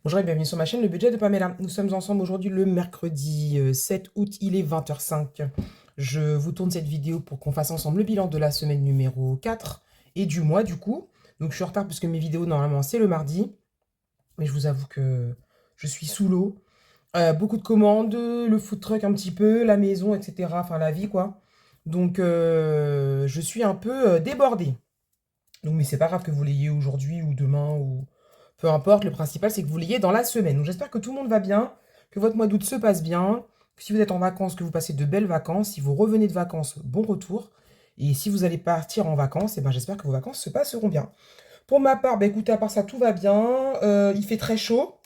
Bonjour et bienvenue sur ma chaîne Le Budget de Pamela. Nous sommes ensemble aujourd'hui le mercredi 7 août, il est 20h05. Je vous tourne cette vidéo pour qu'on fasse ensemble le bilan de la semaine numéro 4 et du mois du coup. Donc je suis en retard puisque mes vidéos normalement c'est le mardi. Mais je vous avoue que je suis sous l'eau. Beaucoup de commandes, le food truck un petit peu, la maison, etc. Enfin la vie quoi. Donc je suis un peu débordée. Donc mais c'est pas grave que vous l'ayez aujourd'hui ou demain ou peu importe, le principal, c'est que vous l'ayez dans la semaine. Donc j'espère que tout le monde va bien, que votre mois d'août se passe bien, que si vous êtes en vacances, que vous passez de belles vacances. Si vous revenez de vacances, bon retour. Et si vous allez partir en vacances, eh ben, j'espère que vos vacances se passeront bien. Pour ma part, bah, écoutez, à part ça, tout va bien. Il fait très chaud.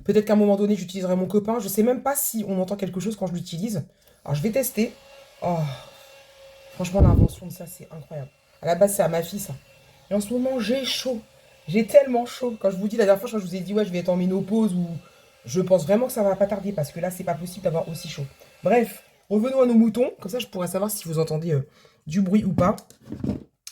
Peut-être qu'à un moment donné, j'utiliserai mon copain. Je sais même pas si on entend quelque chose quand je l'utilise. Alors je vais tester. Oh, franchement, l'invention de ça, c'est incroyable. À la base, c'est à ma fille, ça. Et en ce moment, j'ai chaud. J'ai tellement chaud. Quand je vous dis la dernière fois, je vous ai dit, ouais, je vais être en ménopause ou je pense vraiment que ça va pas tarder parce que là, c'est pas possible d'avoir aussi chaud. Bref, revenons à nos moutons. Comme ça, je pourrais savoir si vous entendez du bruit ou pas.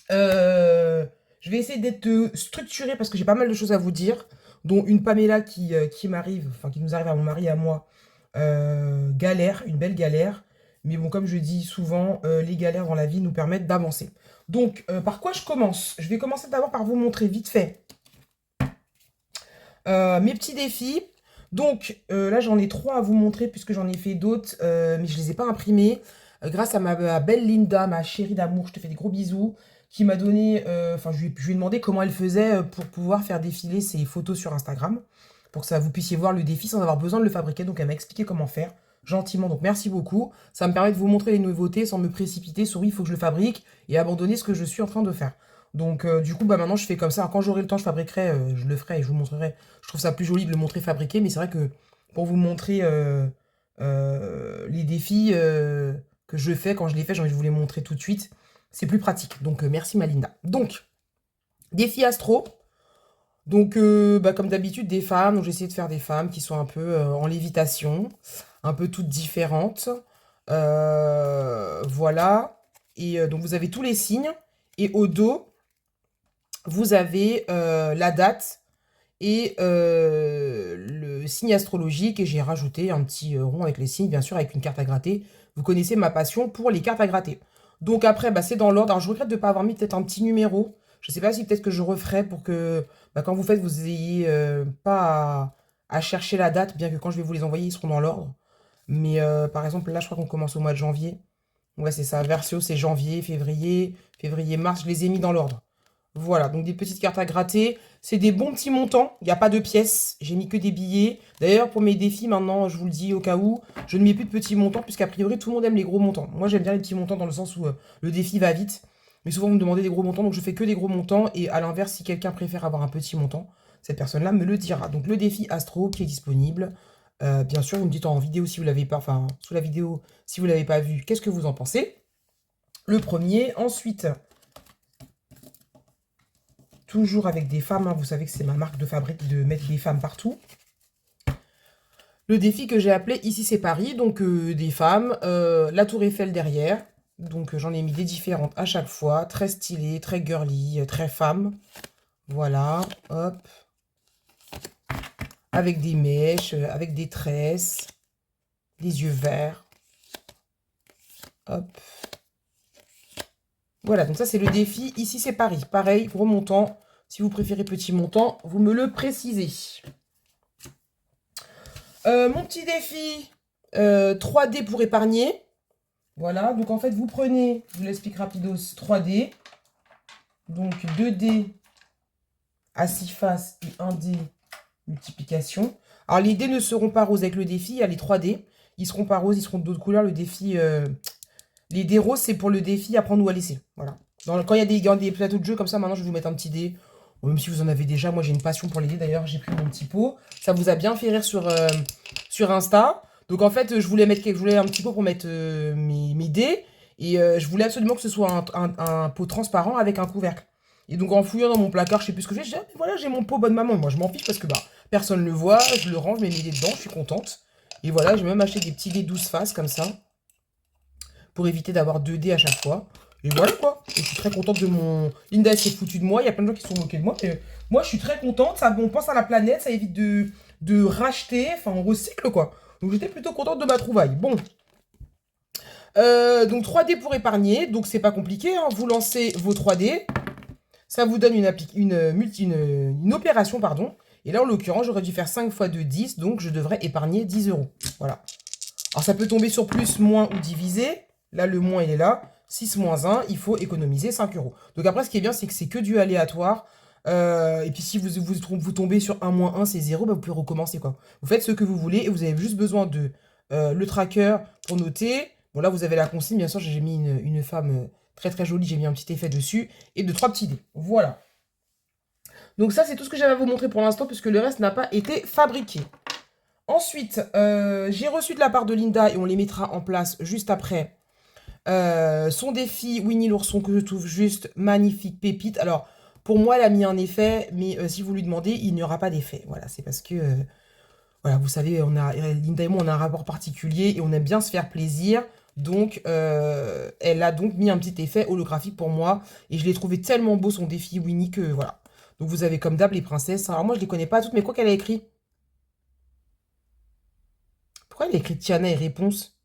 Je vais essayer d'être structurée parce que j'ai pas mal de choses à vous dire, dont une Pamela qui m'arrive, enfin qui nous arrive à mon mari et à moi. Galère, une belle galère. Mais bon, comme je dis souvent, les galères dans la vie nous permettent d'avancer. Donc, par quoi je commence? Je vais commencer d'abord par vous montrer vite fait mes petits défis. Donc, là, j'en ai trois à vous montrer puisque j'en ai fait d'autres, mais je ne les ai pas imprimés. Grâce à ma belle Linda, ma chérie d'amour, je te fais des gros bisous, qui m'a donné, enfin, je lui ai demandé comment elle faisait pour pouvoir faire défiler ses photos sur Instagram, pour que ça vous puissiez voir le défi sans avoir besoin de le fabriquer. Donc, elle m'a expliqué comment faire, gentiment. Donc, merci beaucoup. Ça me permet de vous montrer les nouveautés sans me précipiter sur oui, il faut que je le fabrique et abandonner ce que je suis en train de faire. Donc, du coup, bah, maintenant, je fais comme ça. Alors, quand j'aurai le temps, je fabriquerai, je le ferai et je vous montrerai. Je trouve ça plus joli de le montrer fabriqué, mais c'est vrai que pour vous montrer les défis que je fais, quand je les fais, j'ai envie de vous les montrer tout de suite. C'est plus pratique. Donc, merci Malinda. Donc, défi astro. Donc, bah, comme d'habitude, des femmes. Donc, j'ai essayé de faire des femmes qui sont un peu en lévitation, un peu toutes différentes. Voilà. Et donc, vous avez tous les signes. Et au dos, vous avez la date et le signe astrologique. Et j'ai rajouté un petit rond avec les signes, bien sûr, avec une carte à gratter. Vous connaissez ma passion pour les cartes à gratter. Donc après, bah, c'est dans l'ordre. Alors je regrette de ne pas avoir mis peut-être un petit numéro. Je ne sais pas si peut-être que je referai pour que bah, quand vous faites, vous ayez pas à chercher la date, bien que quand je vais vous les envoyer, ils seront dans l'ordre. Mais par exemple, là, je crois qu'on commence au mois de janvier. Ouais, c'est ça. Versio, c'est janvier, février, mars. Je les ai mis dans l'ordre. Voilà, donc des petites cartes à gratter. C'est des bons petits montants. Il n'y a pas de pièces. J'ai mis que des billets. D'ailleurs, pour mes défis, maintenant, je vous le dis au cas où, je ne mets plus de petits montants, puisqu'a priori, tout le monde aime les gros montants. Moi, j'aime bien les petits montants dans le sens où le défi va vite. Mais souvent, vous me demandez des gros montants, donc je fais que des gros montants. Et à l'inverse, si quelqu'un préfère avoir un petit montant, cette personne-là me le dira. Donc, le défi Astro qui est disponible. Bien sûr, vous me dites en vidéo si vous l'avez pas, enfin, sous la vidéo, si vous l'avez pas vu, qu'est-ce que vous en pensez? Le premier. Ensuite, toujours avec des femmes, hein, vous savez que c'est ma marque de fabrique de mettre des femmes partout. Le défi que j'ai appelé Ici c'est Paris, donc des femmes, la tour Eiffel derrière. Donc j'en ai mis des différentes à chaque fois, très stylées, très girly, très femme. Voilà, hop. Avec des mèches, avec des tresses, des yeux verts. Hop. Voilà, donc ça c'est le défi Ici c'est Paris. Pareil, gros montant. Si vous préférez petit montant, vous me le précisez. Mon petit défi 3D pour épargner. Voilà, donc en fait, vous prenez, je vous l'explique rapidos, 3D. Donc 2D à 6 faces et 1D multiplication. Alors les dés ne seront pas roses avec le défi, il y a les 3D. Ils seront pas roses, ils seront d'autres couleurs. Le défi, les dés roses, c'est pour le défi à prendre ou à laisser. Voilà. Quand il y a des plateaux de jeu comme ça, maintenant je vais vous mettre un petit dé. Même si vous en avez déjà, moi j'ai une passion pour les dés. D'ailleurs, j'ai pris mon petit pot. Ça vous a bien fait rire sur Insta. Donc en fait, je voulais un petit pot pour mettre mes dés. Et je voulais absolument que ce soit un pot transparent avec un couvercle. Et donc en fouillant dans mon placard, je sais plus ce que j'ai. Je dis, ah, mais voilà, j'ai mon pot bonne maman. Moi je m'en fiche parce que bah, personne ne le voit. Je le range, je mets mes dés dedans, je suis contente. Et voilà, j'ai même acheté des petits dés 12 faces comme ça. Pour éviter d'avoir 2 dés à chaque fois. Et voilà quoi. Et je suis très contente de mon... Linda, elle s'est foutue de moi. Il y a plein de gens qui se sont moqués de moi. Mais moi, je suis très contente. Ça, on pense à la planète. Ça évite de racheter. Enfin, on recycle quoi. Donc, j'étais plutôt contente de ma trouvaille. Bon. Donc, 3D pour épargner. Donc, c'est pas compliqué. Hein. Vous lancez vos 3D. Ça vous donne une opération, pardon. Et là, en l'occurrence, j'aurais dû faire 5 fois 2, 10. Donc, je devrais épargner 10 euros. Voilà. Alors, ça peut tomber sur plus, moins ou divisé. Là, le moins, il est là. 6 moins 1, il faut économiser 5 euros. Donc après, ce qui est bien, c'est que c'est que du aléatoire. Et puis, si vous tombez sur 1 moins 1, c'est 0, bah, vous pouvez recommencer, quoi. Vous faites ce que vous voulez et vous avez juste besoin de le tracker pour noter. Bon, là, vous avez la consigne. Bien sûr, j'ai mis une femme très, très jolie. J'ai mis un petit effet dessus. Et de 3 petits dés. Voilà. Donc ça, c'est tout ce que j'avais à vous montrer pour l'instant, puisque le reste n'a pas été fabriqué. Ensuite, j'ai reçu de la part de Linda, et on les mettra en place juste après, son défi Winnie l'ourson, que je trouve juste magnifique, pépite. Alors, pour moi, elle a mis un effet, mais si vous lui demandez, il n'y aura pas d'effet. Voilà, c'est parce que, voilà, vous savez, Linda et moi, on a un rapport particulier, et on aime bien se faire plaisir. Donc, elle a donc mis un petit effet holographique pour moi, et je l'ai trouvé tellement beau, son défi Winnie, que voilà. Donc, vous avez comme d'hab les princesses. Alors, moi, je les connais pas toutes, mais quoi qu'elle a écrit? Pourquoi elle a écrit Tiana et réponse?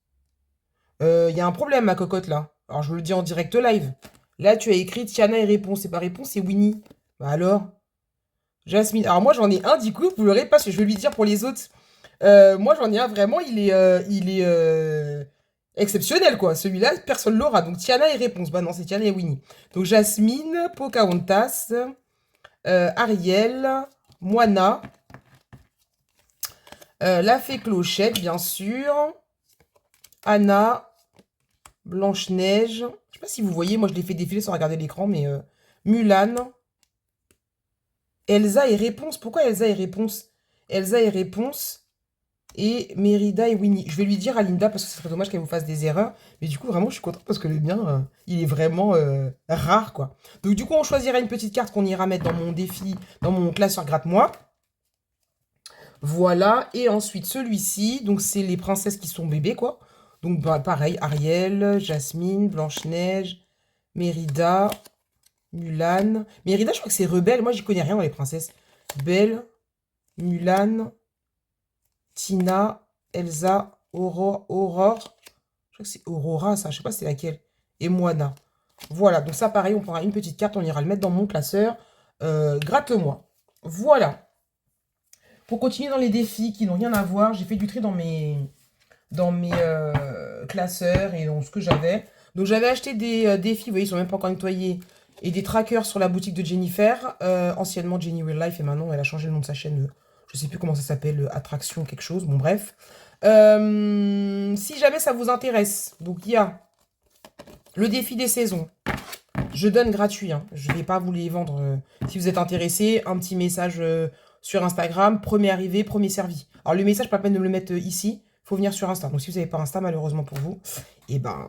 Y a un problème, ma cocotte, là. Alors, je le dis en direct live. Là, tu as écrit Tiana et réponse. C'est pas réponse, c'est Winnie. Bah alors? Jasmine. Alors, moi, j'en ai un, du coup, vous l'aurez pas, parce que je vais lui dire pour les autres. Moi, j'en ai un, vraiment, il est exceptionnel, quoi. Celui-là, personne l'aura. Donc, Tiana et réponse. Bah non, c'est Tiana et Winnie. Donc, Jasmine, Pocahontas, Ariel, Moana, la fée Clochette, bien sûr, Anna, Blanche-Neige. Je sais pas si vous voyez, moi je l'ai fait défiler sans regarder l'écran, mais Mulan, Elsa et Réponse. Pourquoi Elsa et Réponse? Elsa et Réponse et Mérida et Winnie. Je vais lui dire à Linda parce que ce serait dommage qu'elle vous fasse des erreurs. Mais du coup, vraiment, je suis contente parce que le mien, il est vraiment rare, quoi. Donc du coup, on choisira une petite carte qu'on ira mettre dans mon défi, dans mon classeur gratte-moi. Voilà. Et ensuite, celui-ci, donc c'est les princesses qui sont bébés, quoi. Donc bah, pareil, Ariel, Jasmine, Blanche-Neige, Mérida, Mulan. Mérida, je crois que c'est Rebelle. Moi, j'y connais rien dans les princesses. Belle, Mulan, Tina, Elsa, Aurore. Je crois que c'est Aurora, ça. Je sais pas c'est laquelle. Et Moana. Voilà. Donc ça, pareil, on prendra une petite carte. On ira le mettre dans mon classeur. Gratte-moi. Voilà. Pour continuer dans les défis qui n'ont rien à voir, j'ai fait du tri dans mes classeurs et dans ce que j'avais. Donc j'avais acheté des défis, vous voyez, ils sont même pas encore nettoyés, et des trackers sur la boutique de Jennifer, anciennement Jenny Real Life, et maintenant elle a changé le nom de sa chaîne, je sais plus comment ça s'appelle, Attraction quelque chose, bon bref. Si jamais ça vous intéresse, donc il y a le défi des saisons. Je donne gratuit, hein. Je ne vais pas vous les vendre. Si vous êtes intéressé, un petit message sur Instagram, premier arrivé, premier servi. Alors le message, pas la peine de me le mettre ici, il faut venir sur Insta. Donc si vous n'avez pas Insta, malheureusement pour vous, et ben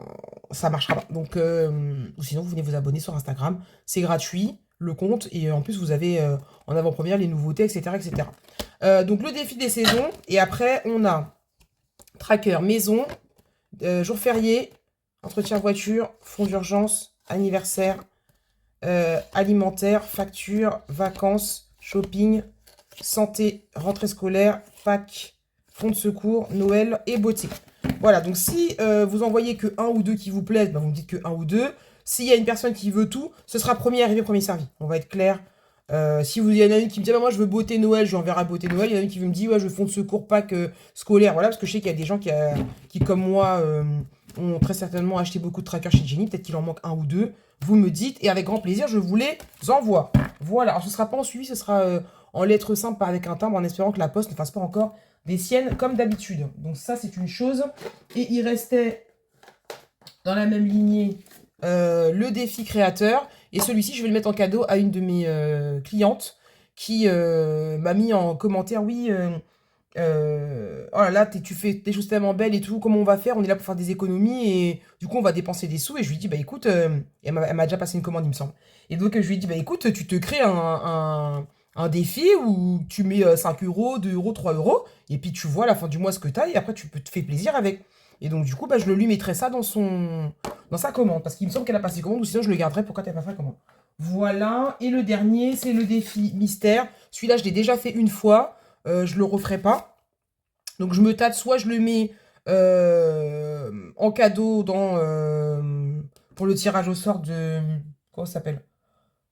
ça marchera pas. Donc, ou sinon vous venez vous abonner sur Instagram, c'est gratuit, le compte, et en plus vous avez en avant-première les nouveautés, etc. etc. Donc le défi des saisons, et après on a tracker maison, jour férié, entretien voiture, fonds d'urgence, anniversaire, alimentaire, facture, vacances, shopping, santé, rentrée scolaire, Pâques, fonds de secours, Noël et beauté. Voilà, donc si vous en voyez que un ou deux qui vous plaisent, ben vous me dites que un ou deux. S'il y a une personne qui veut tout, ce sera premier arrivé, premier servi. On va être clair. Si vous, il y en a une qui me dit, ah, bah, moi je veux beauté Noël, je lui enverrai beauté Noël. Il y en a une qui me dit, ouais, je veux fonds de secours, Pâques, scolaire. Voilà, parce que je sais qu'il y a des gens qui comme moi, ont très certainement acheté beaucoup de trackers chez Jenny. Peut-être qu'il en manque un ou deux. Vous me dites, et avec grand plaisir, je vous les envoie. Voilà, alors ce ne sera pas en suivi, ce sera en lettres simples avec un timbre, en espérant que la poste ne fasse pas encore des siennes comme d'habitude. Donc ça, c'est une chose. Et il restait dans la même lignée le défi créateur. Et celui-ci, je vais le mettre en cadeau à une de mes clientes qui m'a mis en commentaire, oui, oh là là, tu fais des choses tellement belles et tout, comment on va faire? On est là pour faire des économies et du coup, on va dépenser des sous. Et je lui dis, bah écoute, elle m'a déjà passé une commande, il me semble. Et donc, je lui dis, bah écoute, tu te crées un défi où tu mets 5 euros, 2 euros, 3 euros, et puis tu vois à la fin du mois ce que tu as, et après, tu peux te faire plaisir avec. Et donc, du coup, bah, je lui mettrai ça dans sa commande. Parce qu'il me semble qu'elle a passé commande, ou sinon je le garderai pour quand elle passera commande. Voilà. Et le dernier, c'est le défi mystère. Celui-là, je l'ai déjà fait une fois. Je le referai pas. Donc, je me tâte, soit je le mets en cadeau pour le tirage au sort de... Comment ça s'appelle?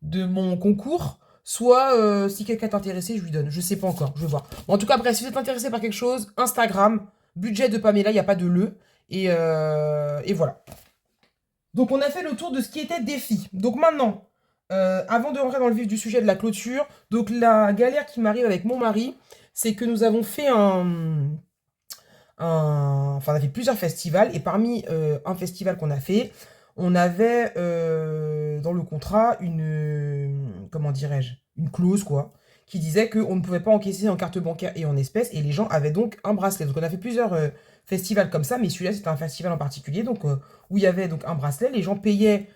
De mon concours. Soit, si quelqu'un est intéressé, je lui donne. Je sais pas encore, je vais voir. Bon, en tout cas, bref, si vous êtes intéressé par quelque chose, Instagram, budget de Pamela, il n'y a pas de le. Et voilà. Donc, on a fait le tour de ce qui était défi. Donc, maintenant, avant de rentrer dans le vif du sujet de la clôture, donc la galère qui m'arrive avec mon mari, c'est que nous avons fait enfin, on a fait plusieurs festivals. Et parmi un festival qu'on a fait, on avait dans le contrat comment dirais-je, une clause, quoi, qui disait qu'on ne pouvait pas encaisser en carte bancaire et en espèces, et les gens avaient donc un bracelet. Donc on a fait plusieurs festivals comme ça, mais celui-là c'était un festival en particulier, donc où il y avait donc un bracelet, les gens payaient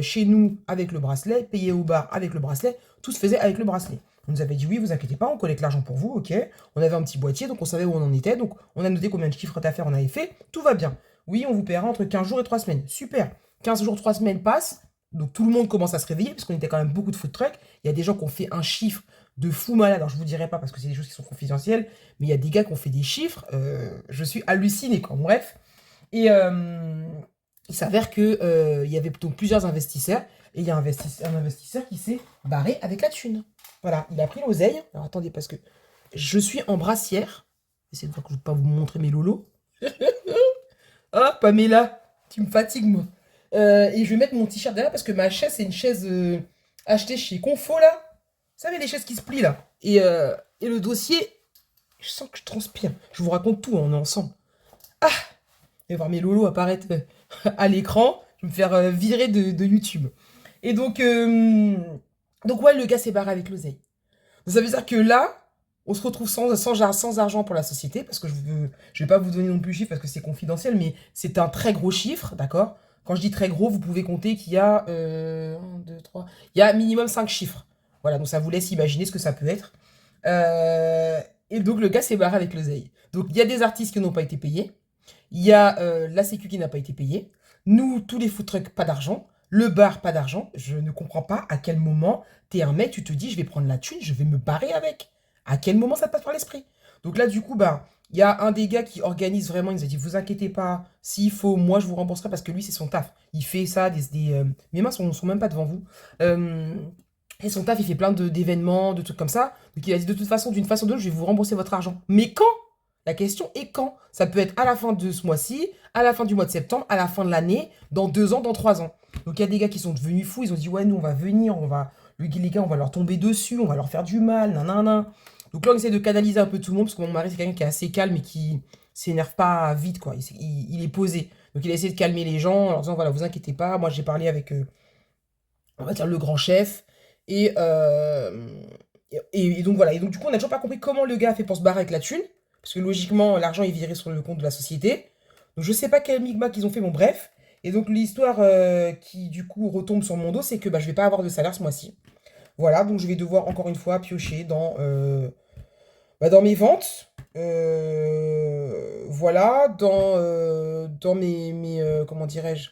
chez nous avec le bracelet, payaient au bar avec le bracelet, tout se faisait avec le bracelet. On nous avait dit oui, vous inquiétez pas, on collecte l'argent pour vous, ok. On avait un petit boîtier, donc on savait où on en était, donc on a noté combien de chiffres d'affaires on avait fait, tout va bien. Oui, on vous paiera entre 15 jours et 3 semaines. Super. 15 jours, 3 semaines passent, donc tout le monde commence à se réveiller, parce qu'on était quand même beaucoup de food trucks. Il y a des gens qui ont fait un chiffre de fou malade, alors je vous dirai pas parce que c'est des choses qui sont confidentielles, mais il y a des gars qui ont fait des chiffres, je suis hallucinée, quoi. Bref. Et il s'avère que il y avait donc plusieurs investisseurs, et il y a un investisseur qui s'est barré avec la thune. Voilà, il a pris l'oseille. Alors attendez, parce que je suis en brassière. Essayez de voir que je ne vais pas vous montrer mes lolos. Ah, Pamela, tu me fatigues, moi. Et je vais mettre mon t-shirt derrière parce que ma chaise, c'est une chaise achetée chez Confo, là. Vous savez, les chaises qui se plient, là. Et le dossier, je sens que je transpire. Je vous raconte tout, on est ensemble. Ah, je vais voir mes lolos apparaître à l'écran. Je vais me faire virer de YouTube. Et donc ouais, le gars s'est barré avec l'oseille. Donc ça veut dire que là, on se retrouve sans argent pour la société, parce que je vais pas vous donner non plus le chiffre parce que c'est confidentiel, mais c'est un très gros chiffre, d'accord? Quand je dis très gros, vous pouvez compter qu'il y a 1, 2, 3, il y a minimum 5 chiffres. Voilà, donc ça vous laisse imaginer ce que ça peut être. Euh, et donc le gars s'est barré avec l'oseille. Donc il y a des artistes qui n'ont pas été payés, il y a la sécu qui n'a pas été payée, nous, tous les food trucks, pas d'argent, le bar, pas d'argent. Je ne comprends pas à quel moment t'es un mec, tu te dis, je vais prendre la thune, je vais me barrer avec. À quel moment ça te passe par l'esprit? Donc là, du coup, bah, il y a un des gars qui organise vraiment, il nous a dit, vous inquiétez pas, s'il faut, moi, je vous rembourserai parce que lui, c'est son taf. Il fait ça, mes mains sont même pas devant vous. Euh, et son taf, il fait plein d'événements, de trucs comme ça. Donc il a dit, de toute façon, d'une façon ou d'une autre, je vais vous rembourser votre argent. Mais quand? La question est quand? Ça peut être à la fin de ce mois-ci, à la fin du mois de septembre, à la fin de l'année, dans 2 ans, dans 3 ans. Donc il y a des gars qui sont devenus fous, ils ont dit ouais, nous on va venir, les gars, on va leur tomber dessus, on va leur faire du mal, nanana. Donc là on essaie de canaliser un peu tout le monde, parce que mon mari c'est quelqu'un qui est assez calme et qui s'énerve pas vite, quoi. Il est posé. Donc il a essayé de calmer les gens en leur disant voilà, vous inquiétez pas, moi j'ai parlé avec, on va dire, le grand chef. Et, euh, et donc voilà. Et donc du coup on n'a toujours pas compris comment le gars a fait pour se barrer avec la thune. Parce que logiquement, l'argent est viré sur le compte de la société. Donc je sais pas quel micmac ils ont fait, bon bref. Et donc l'histoire qui du coup retombe sur mon dos, c'est que bah, je vais pas avoir de salaire ce mois-ci. Voilà, donc je vais devoir encore une fois piocher dans mes ventes. Voilà, dans comment dirais-je,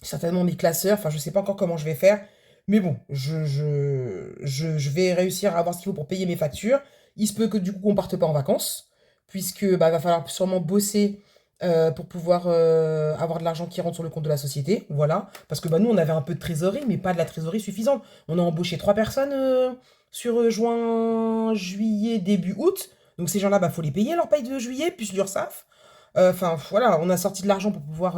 certainement mes classeurs. Enfin, je sais pas encore comment je vais faire. Mais bon, je vais réussir à avoir ce qu'il faut pour payer mes factures. Il se peut que du coup, on parte pas en vacances, puisque bah, va falloir sûrement bosser pour pouvoir avoir de l'argent qui rentre sur le compte de la société. Voilà. Parce que bah, nous, on avait un peu de trésorerie, mais pas de la trésorerie suffisante. On a embauché 3 personnes sur juin, juillet, début août. Donc ces gens-là, bah, faut les payer leur paye de juillet, plus l'URSSAF. Enfin, voilà, on a sorti de l'argent pour pouvoir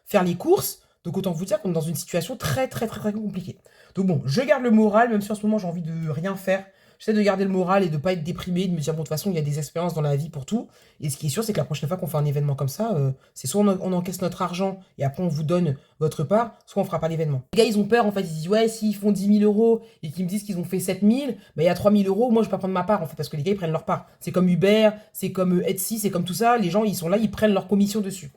faire les courses. Donc autant vous dire qu'on est dans une situation très très très très compliquée. Donc bon, je garde le moral, même si en ce moment j'ai envie de rien faire. J'essaie de garder le moral et de pas être déprimé, de me dire bon de toute façon il y a des expériences dans la vie pour tout. Et ce qui est sûr c'est que la prochaine fois qu'on fait un événement comme ça, c'est soit on encaisse notre argent et après on vous donne votre part, soit on fera pas l'événement. Les gars ils ont peur en fait, ils disent ouais s'ils font 10 000 € et qu'ils me disent qu'ils ont fait 7 000, bah il y a 3 000 €, moi je vais pas prendre ma part en fait parce que les gars ils prennent leur part. C'est comme Uber, c'est comme Etsy, c'est comme tout ça, les gens ils sont là, ils prennent leur commission dessus.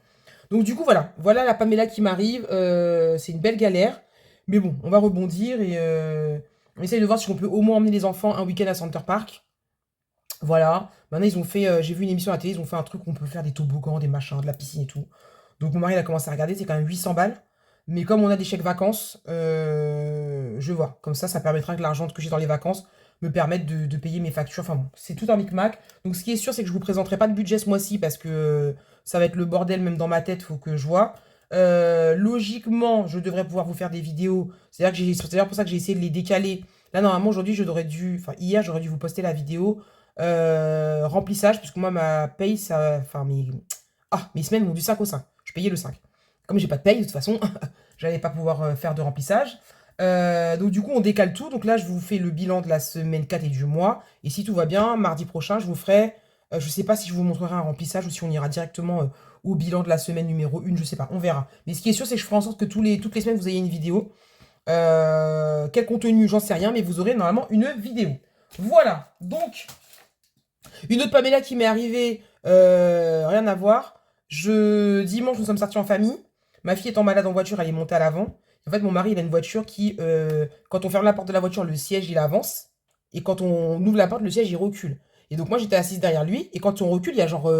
Donc du coup, voilà la Pamela qui m'arrive. C'est une belle galère. Mais bon, on va rebondir et on essaye de voir si on peut au moins emmener les enfants un week-end à Center Park. Voilà. Maintenant, ils ont fait, j'ai vu une émission à la télé, ils ont fait un truc où on peut faire des toboggans, des machins, de la piscine et tout. Donc, mon mari, il a commencé à regarder, c'est quand même 800 balles. Mais comme on a des chèques vacances, je vois. Comme ça permettra que l'argent que j'ai dans les vacances me permette de payer mes factures. Enfin bon, c'est tout un micmac. Donc, ce qui est sûr, c'est que je vous présenterai pas de budget ce mois-ci parce que ça va être le bordel, même dans ma tête, faut que je vois. Logiquement, je devrais pouvoir vous faire des vidéos. C'est d'ailleurs pour ça que j'ai essayé de les décaler. Là, normalement, aujourd'hui, enfin, hier, j'aurais dû vous poster la vidéo remplissage, puisque moi, ma paye, ça. Enfin, mes semaines vont du 5 au 5. Je payais le 5. Comme j'ai pas de paye, de toute façon, j'allais pas pouvoir faire de remplissage. Donc, du coup, on décale tout. Donc là, je vous fais le bilan de la semaine 4 et du mois. Et si tout va bien, mardi prochain, je vous ferai. Je sais pas si je vous montrerai un remplissage ou si on ira directement au bilan de la semaine numéro 1. Je sais pas, on verra. Mais ce qui est sûr, c'est que je ferai en sorte que toutes les semaines, vous ayez une vidéo. Quel contenu, j'en sais rien, mais vous aurez normalement une vidéo. Voilà. Donc. Une autre Pamela qui m'est arrivée, rien à voir. Dimanche, nous sommes sortis en famille. Ma fille étant malade en voiture, elle est montée à l'avant. En fait, mon mari, il a une voiture qui, quand on ferme la porte de la voiture, le siège, il avance. Et quand on ouvre la porte, le siège, il recule. Et donc, moi, j'étais assise derrière lui. Et quand on recule, il y a genre,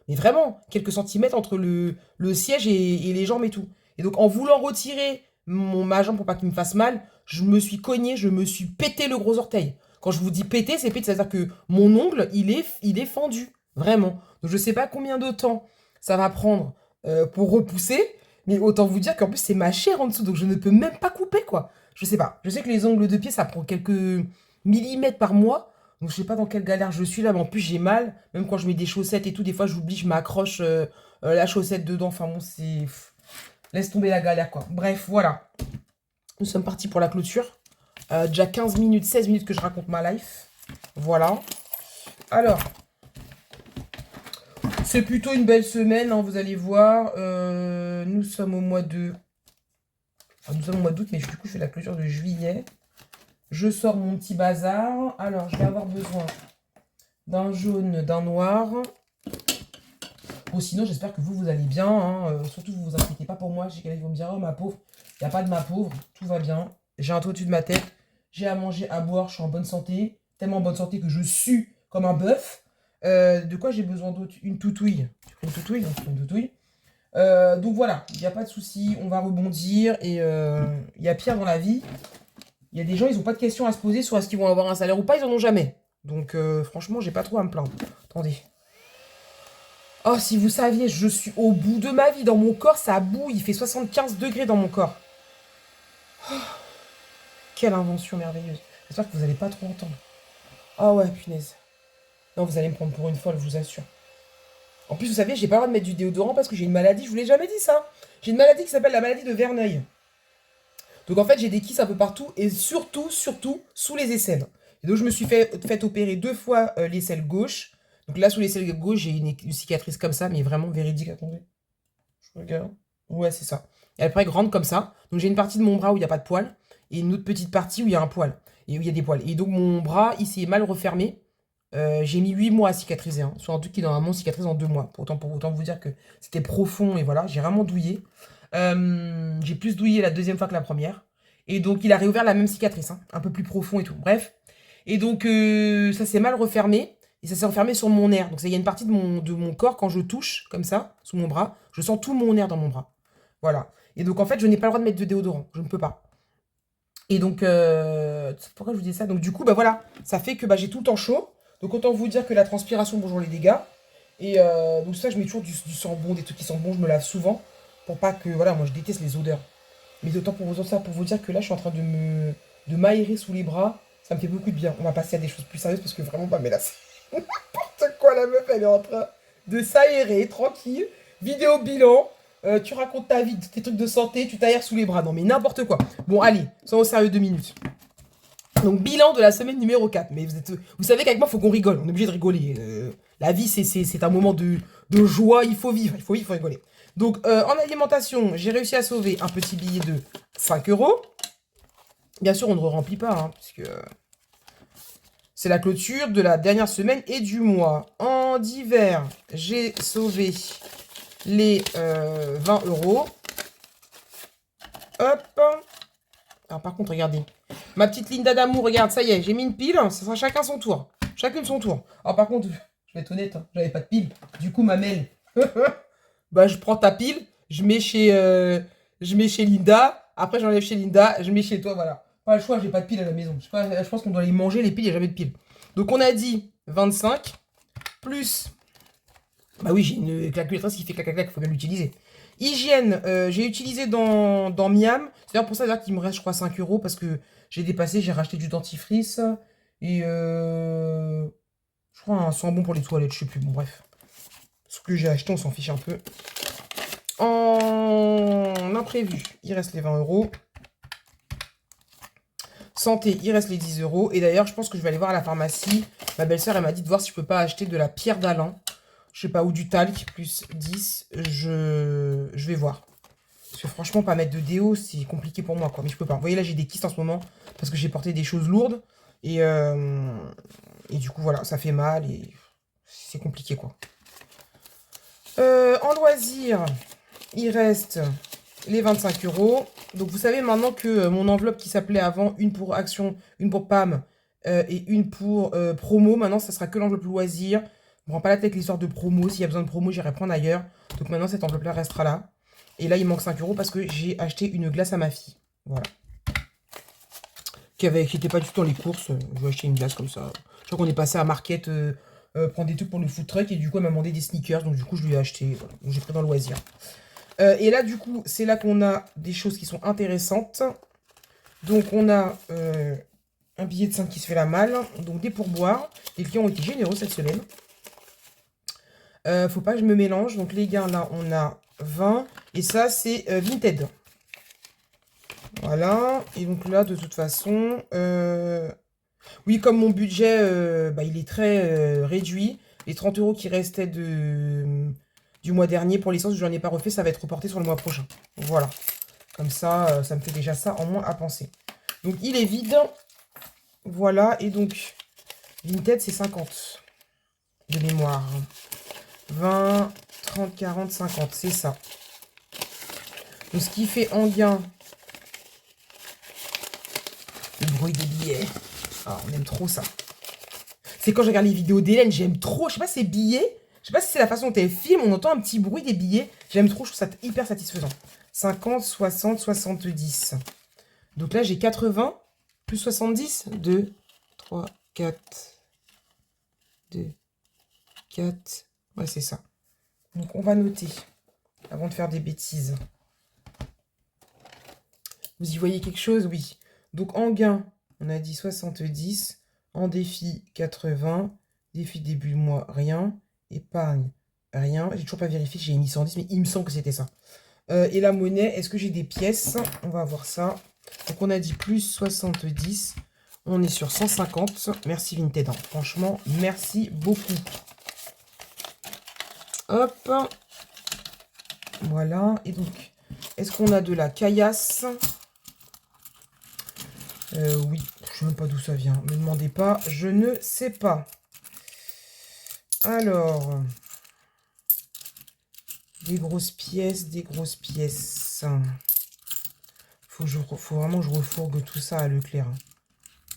mais vraiment, quelques centimètres entre le siège et les jambes et tout. Et donc, en voulant retirer ma jambe pour pas qu'il me fasse mal, je me suis cogné, je me suis pété le gros orteil. Quand je vous dis péter, c'est péter, c'est-à-dire que mon ongle, il est fendu, vraiment. Donc je sais pas combien de temps ça va prendre pour repousser, mais autant vous dire qu'en plus c'est ma chair en dessous, donc je ne peux même pas couper, quoi. Je sais pas. Je sais que les ongles de pied, ça prend quelques millimètres par mois, donc je sais pas dans quelle galère je suis là, mais en plus j'ai mal, même quand je mets des chaussettes et tout, des fois j'oublie, je m'accroche la chaussette dedans, enfin bon, laisse tomber la galère, quoi. Bref, voilà. Nous sommes partis pour la clôture. Déjà 15 minutes, 16 minutes que je raconte ma life. Voilà. Alors, c'est plutôt une belle semaine, hein, vous allez voir. Nous sommes au mois de... Enfin, nous sommes au mois d'août, mais du coup, je fais la clôture de juillet. Je sors mon petit bazar. Alors, je vais avoir besoin d'un jaune, d'un noir. Bon, sinon, j'espère que vous allez bien. Hein. Surtout, vous vous inquiétez pas pour moi. Je sais qu'ils vont me dire, oh, ma pauvre. Il n'y a pas de ma pauvre. Tout va bien. J'ai un toit au-dessus de ma tête. J'ai à manger, à boire. Je suis en bonne santé. Tellement en bonne santé que je sue comme un bœuf. De quoi j'ai besoin d'autre? Une toutouille. Tu prends une toutouille? Non, tu prends une toutouille. Donc voilà, il n'y a pas de souci. On va rebondir. Et il y a pire dans la vie. Il y a des gens, ils n'ont pas de questions à se poser sur est-ce qu'ils vont avoir un salaire ou pas. Ils en ont jamais. Donc franchement, j'ai pas trop à me plaindre. Attendez. Oh, si vous saviez, je suis au bout de ma vie. Dans mon corps, ça boue. Il fait 75 degrés dans mon corps. Oh, quelle invention merveilleuse. J'espère que vous n'allez pas trop entendre. Ah ouais, punaise. Non, vous allez me prendre pour une folle, je vous assure. En plus, vous savez, j'ai pas le droit de mettre du déodorant parce que j'ai une maladie. Je vous l'ai jamais dit ça. J'ai une maladie qui s'appelle la maladie de Verneuil. Donc en fait, j'ai des kisses un peu partout et surtout, sous les aisselles. Et donc je me suis fait opérer 2 fois l'aisselle gauche. Donc là, sous l'aisselle gauche, j'ai une cicatrice comme ça, mais vraiment véridique. Attendez. Je regarde. Ouais, c'est ça. Elle est près grande comme ça. Donc j'ai une partie de mon bras où il n'y a pas de poils et une autre petite partie où il y a un poil et où il y a des poils. Et donc mon bras, il s'est mal refermé. J'ai mis 8 mois à cicatriser, hein, sur un truc qui normalement cicatrise en 2 mois. Pour autant vous dire que c'était profond et voilà, j'ai vraiment douillé. J'ai plus douillé la deuxième fois que la première. Et donc il a réouvert la même cicatrice, hein, un peu plus profond et tout. Bref. Et donc ça s'est mal refermé. Et ça s'est refermé sur mon nerf. Donc il y a une partie de mon corps, quand je touche, comme ça, sous mon bras, je sens tout mon nerf dans mon bras. Voilà. Et donc en fait, je n'ai pas le droit de mettre de déodorant. Je ne peux pas. Et donc, pourquoi je vous dis ça? Donc du coup, bah voilà, ça fait que bah, j'ai tout le temps chaud. Donc autant vous dire que la transpiration, bonjour les dégâts. Et donc ça, je mets toujours du sambon, des trucs qui sentent bon, je me lave souvent. Pour pas que, voilà, moi je déteste les odeurs. Mais autant pour vous dire que là, je suis en train de m'aérer sous les bras. Ça me fait beaucoup de bien. On va passer à des choses plus sérieuses parce que vraiment, bah mais là, c'est n'importe quoi, la meuf, elle est en train de s'aérer, tranquille. Vidéo bilan. Tu racontes ta vie, tes trucs de santé, tu t'aères sous les bras. Non mais n'importe quoi. Bon, allez, soyons sérieux 2 minutes. Donc, bilan de la semaine numéro 4. Mais vous savez qu'avec moi, il faut qu'on rigole. On est obligé de rigoler. La vie, c'est un moment de joie. Il faut vivre. Il faut rigoler. Donc, en alimentation, j'ai réussi à sauver un petit billet de 5 euros. Bien sûr, on ne remplit pas, hein, puisque c'est la clôture de la dernière semaine et du mois. En divers, j'ai sauvé les 20 euros. Hop. Alors, par contre, regardez. Ma petite Linda d'amour, regarde, ça y est, j'ai mis une pile. Ça sera chacun son tour. Chacune son tour. Alors par contre, je vais être honnête, hein, j'avais pas de pile. Du coup, ma Mel, bah je prends ta pile, je mets chez Linda. Après, j'enlève chez Linda, je mets chez toi, voilà. Pas le choix, j'ai pas de pile à la maison. Je pense qu'on doit les manger, les piles, il n'y a jamais de pile. Donc on a dit 25, plus... Bah oui, j'ai une calculatrice qui fait clac clac clac, il faut bien l'utiliser. Hygiène, j'ai utilisé dans Miam. C'est d'ailleurs pour ça qu'il me reste, je crois, 5 euros parce que j'ai dépassé, j'ai racheté du dentifrice et je crois un sambon pour les toilettes, je sais plus. Bon, bref. Ce que j'ai acheté, on s'en fiche un peu. En imprévu, il reste les 20 euros. Santé, il reste les 10 euros. Et d'ailleurs, je pense que je vais aller voir à la pharmacie. Ma belle-sœur, elle m'a dit de voir si je peux pas acheter de la pierre d'Alain. Je sais pas, ou du talc, plus 10. Je vais voir. Parce que franchement, pas mettre de déo, c'est compliqué pour moi, quoi. Mais je peux pas. Vous voyez, là, j'ai des kystes en ce moment. Parce que j'ai porté des choses lourdes. Et du coup, voilà, ça fait mal. Et c'est compliqué, quoi. En loisir, il reste les 25 euros. Donc, vous savez maintenant que mon enveloppe qui s'appelait avant, une pour Action, une pour PAM et une pour promo, maintenant, ça sera que l'enveloppe loisir. Je ne me prends pas la tête avec l'histoire de promo. S'il y a besoin de promo, j'irai prendre ailleurs. Donc, maintenant, cette enveloppe-là restera là. Et là, il manque 5 euros parce que j'ai acheté une glace à ma fille. Voilà. Qui n'était pas du tout dans les courses. Je vais acheter une glace comme ça. Je crois qu'on est passé à Market prendre des trucs pour le food truck. Et du coup, elle m'a demandé des sneakers. Donc, du coup, je lui ai acheté. Voilà. Donc, j'ai pris dans le loisir. Et là, du coup, c'est là qu'on a des choses qui sont intéressantes. Donc, on a un billet de 5 qui se fait la malle. Donc, des pourboires. Les clients ont été généreux cette semaine. Faut pas que je me mélange. Donc, les gars, là, on a 20. Et ça, c'est Vinted. Voilà. Et donc, là, de toute façon... oui, comme mon budget, bah, il est très réduit. Les 30 euros qui restaient du mois dernier pour l'essence, je n'en ai pas refait, ça va être reporté sur le mois prochain. Voilà. Comme ça, ça me fait déjà ça en moins à penser. Donc, il est vide. Voilà. Et donc, Vinted, c'est 50 de mémoire. 20, 30, 40, 50. C'est ça. Donc, ce qui fait en gain le bruit des billets. Ah, on aime trop ça. C'est quand je regarde les vidéos d'Hélène, j'aime trop. Je sais pas si c'est billets. Je sais pas si c'est la façon dont elle filme. On entend un petit bruit des billets. J'aime trop. Je trouve ça hyper satisfaisant. 50, 60, 70. Donc là, j'ai 80 plus 70. 2, 3, 4. 2, 4. Ouais, c'est ça. Donc, on va noter avant de faire des bêtises. Vous y voyez quelque chose? Oui. Donc, en gain, on a dit 70. En défi, 80. Défi début de mois, rien. Épargne, rien. J'ai toujours pas vérifié, j'ai mis 110, mais il me semble que c'était ça. Et la monnaie, est-ce que j'ai des pièces? On va voir ça. Donc, on a dit plus 70. On est sur 150. Merci Vinted. Franchement, merci beaucoup. Hop. Voilà. Et donc, est-ce qu'on a de la caillasse? Oui, je ne sais même pas d'où ça vient. Ne me demandez pas, je ne sais pas. Alors, des grosses pièces, des grosses pièces. Faut vraiment que je refourgue tout ça à Leclerc.